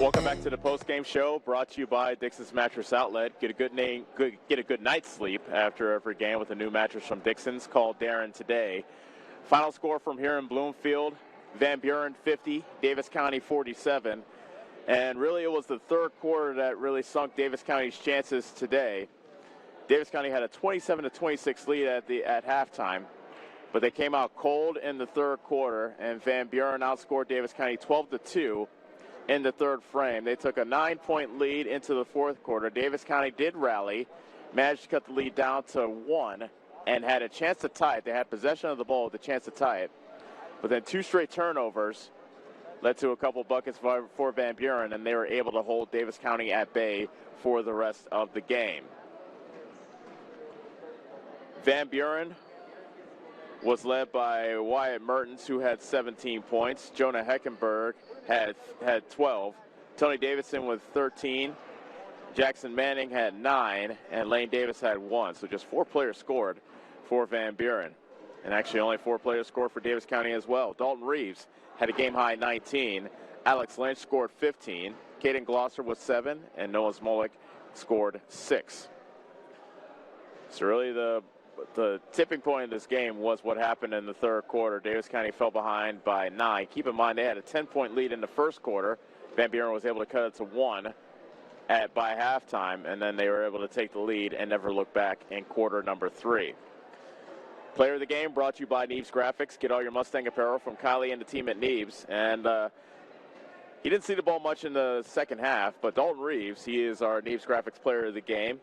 Welcome back to the post-game show, brought to you by Dixon's Mattress Outlet. Get a good night's sleep after every game with a new mattress from Dixon's. Call Darren today. Final score from here in Bloomfield: Van Buren 50, Davis County 47. And really, it was the third quarter that really sunk Davis County's chances today. Davis County had a 27-26 lead at halftime, but they came out cold in the third quarter, and Van Buren outscored Davis County 12-2 in the third frame. They took a 9-point lead into the fourth quarter. Davis County did rally, managed to cut the lead down to 1, and had a chance to tie it. They had possession of the ball with a chance to tie it. But then 2 straight turnovers led to a couple buckets for Van Buren, and they were able to hold Davis County at bay for the rest of the game. Van Buren was led by Wyatt Mertens, who had 17 points. Jonah Heckenberg had 12. Tony Davidson with 13. Jackson Manning had 9, and Lane Davis had 1. So just 4 players scored for Van Buren. And actually only 4 players scored for Davis County as well. Dalton Reeves had a game-high 19. Alex Lynch scored 15. Caden Glosser was 7, and Noah Smolik scored 6. So really the tipping point of this game was what happened in the third quarter. Davis County fell behind by 9. Keep in mind they had a 10-point lead in the first quarter. Van Buren was able to cut it to 1 by halftime, and then they were able to take the lead and never look back in quarter number 3. Player of the game brought to you by Neebs Graphics. Get all your Mustang apparel from Kylie and the team at Neebs. And he didn't see the ball much in the second half, but Dalton Reeves, he is our Neebs Graphics player of the game,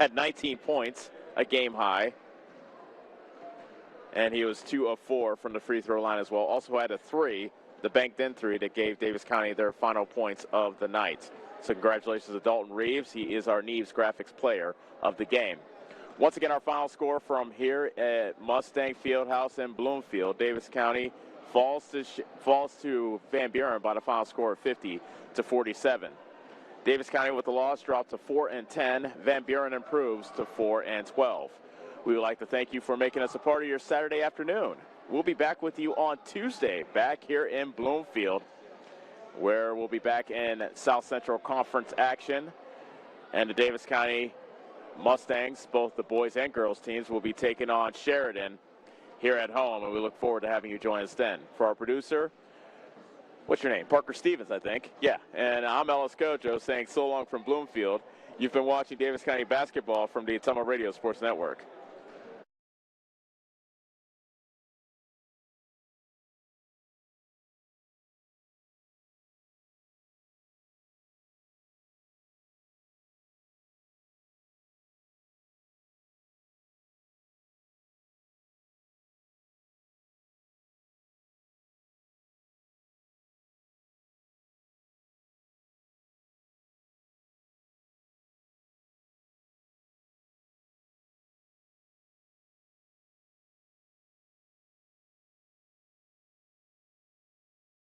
had 19 points, a game high, and he was 2 of 4 from the free throw line as well. Also had a 3, the banked in 3, that gave Davis County their final points of the night. So congratulations to Dalton Reeves. He is our Neebs Graphics player of the game. Once again, our final score from here at Mustang Fieldhouse in Bloomfield: Davis County falls to Van Buren by the final score of 50-47. Davis County with the loss dropped to 4-10. Van Buren improves to 4-12. We would like to thank you for making us a part of your Saturday afternoon. We'll be back with you on Tuesday, back here in Bloomfield, where we'll be back in South Central Conference action. And the Davis County Mustangs, both the boys and girls teams, will be taking on Sheridan here at home, and we look forward to having you join us then. For our producer, what's your name? Parker Stevens, I think. Yeah, and I'm Ellis Kojo saying so long from Bloomfield. You've been watching Davis County basketball from the Atomo Radio Sports Network.